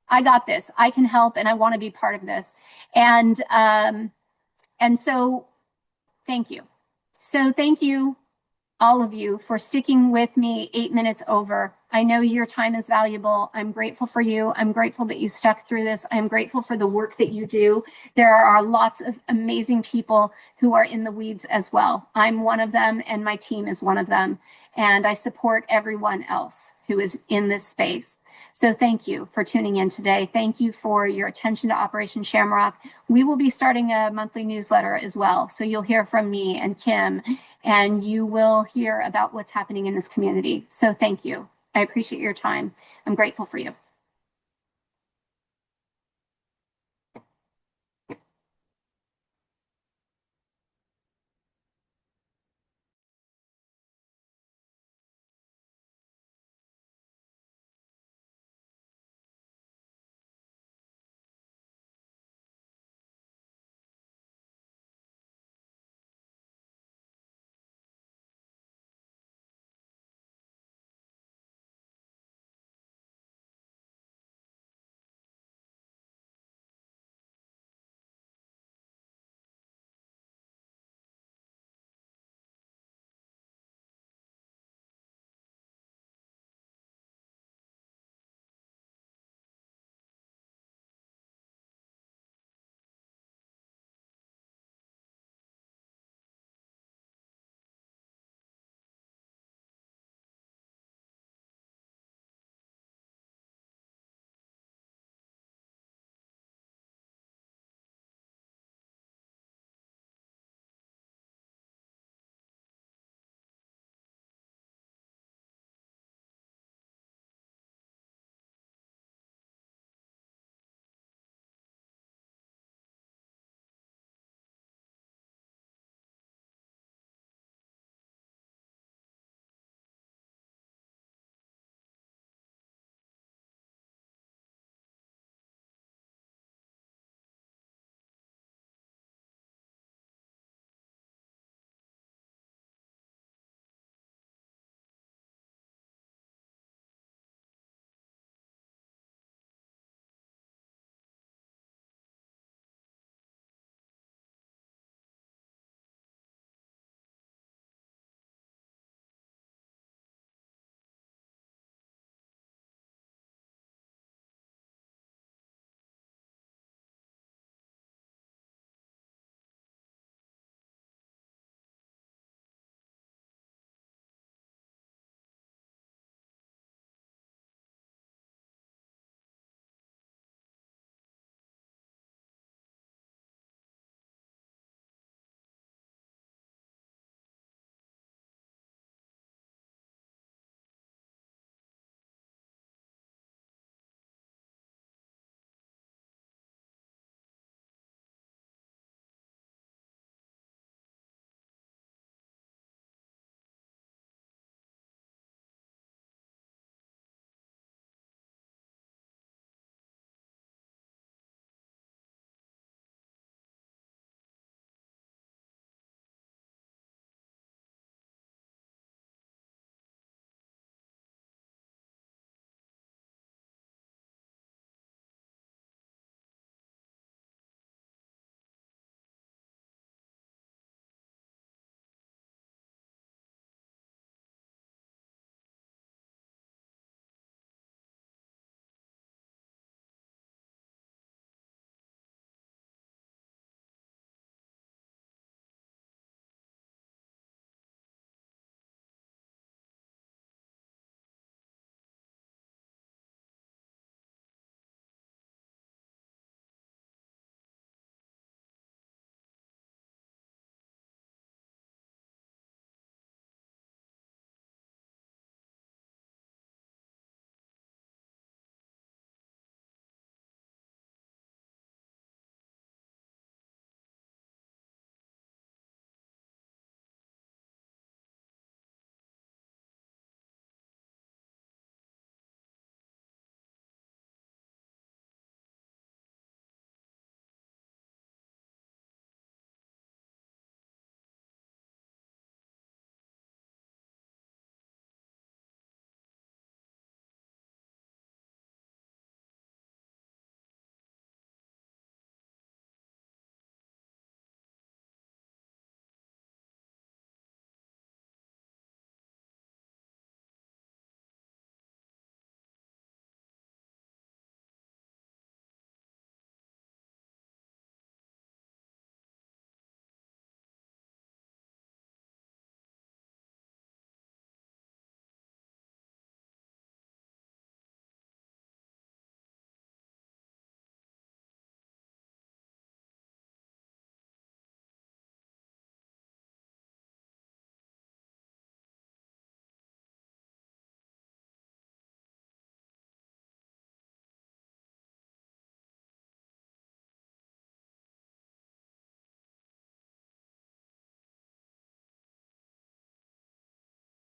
I can help, and I want to be part of this. And so thank you. So thank you, all of you, for sticking with me 8 minutes over. I know your time is valuable. I'm grateful for you. I'm grateful that you stuck through this. I'm grateful for the work that you do. There are lots of amazing people who are in the weeds as well. I'm one of them, and my team is one of them. And I support everyone else who is in this space. So thank you for tuning in today. Thank you for your attention to Operation Shamrock. We will be starting a monthly newsletter as well. So you'll hear from me and Kim, and you will hear about what's happening in this community. So thank you. I appreciate your time. I'm grateful for you.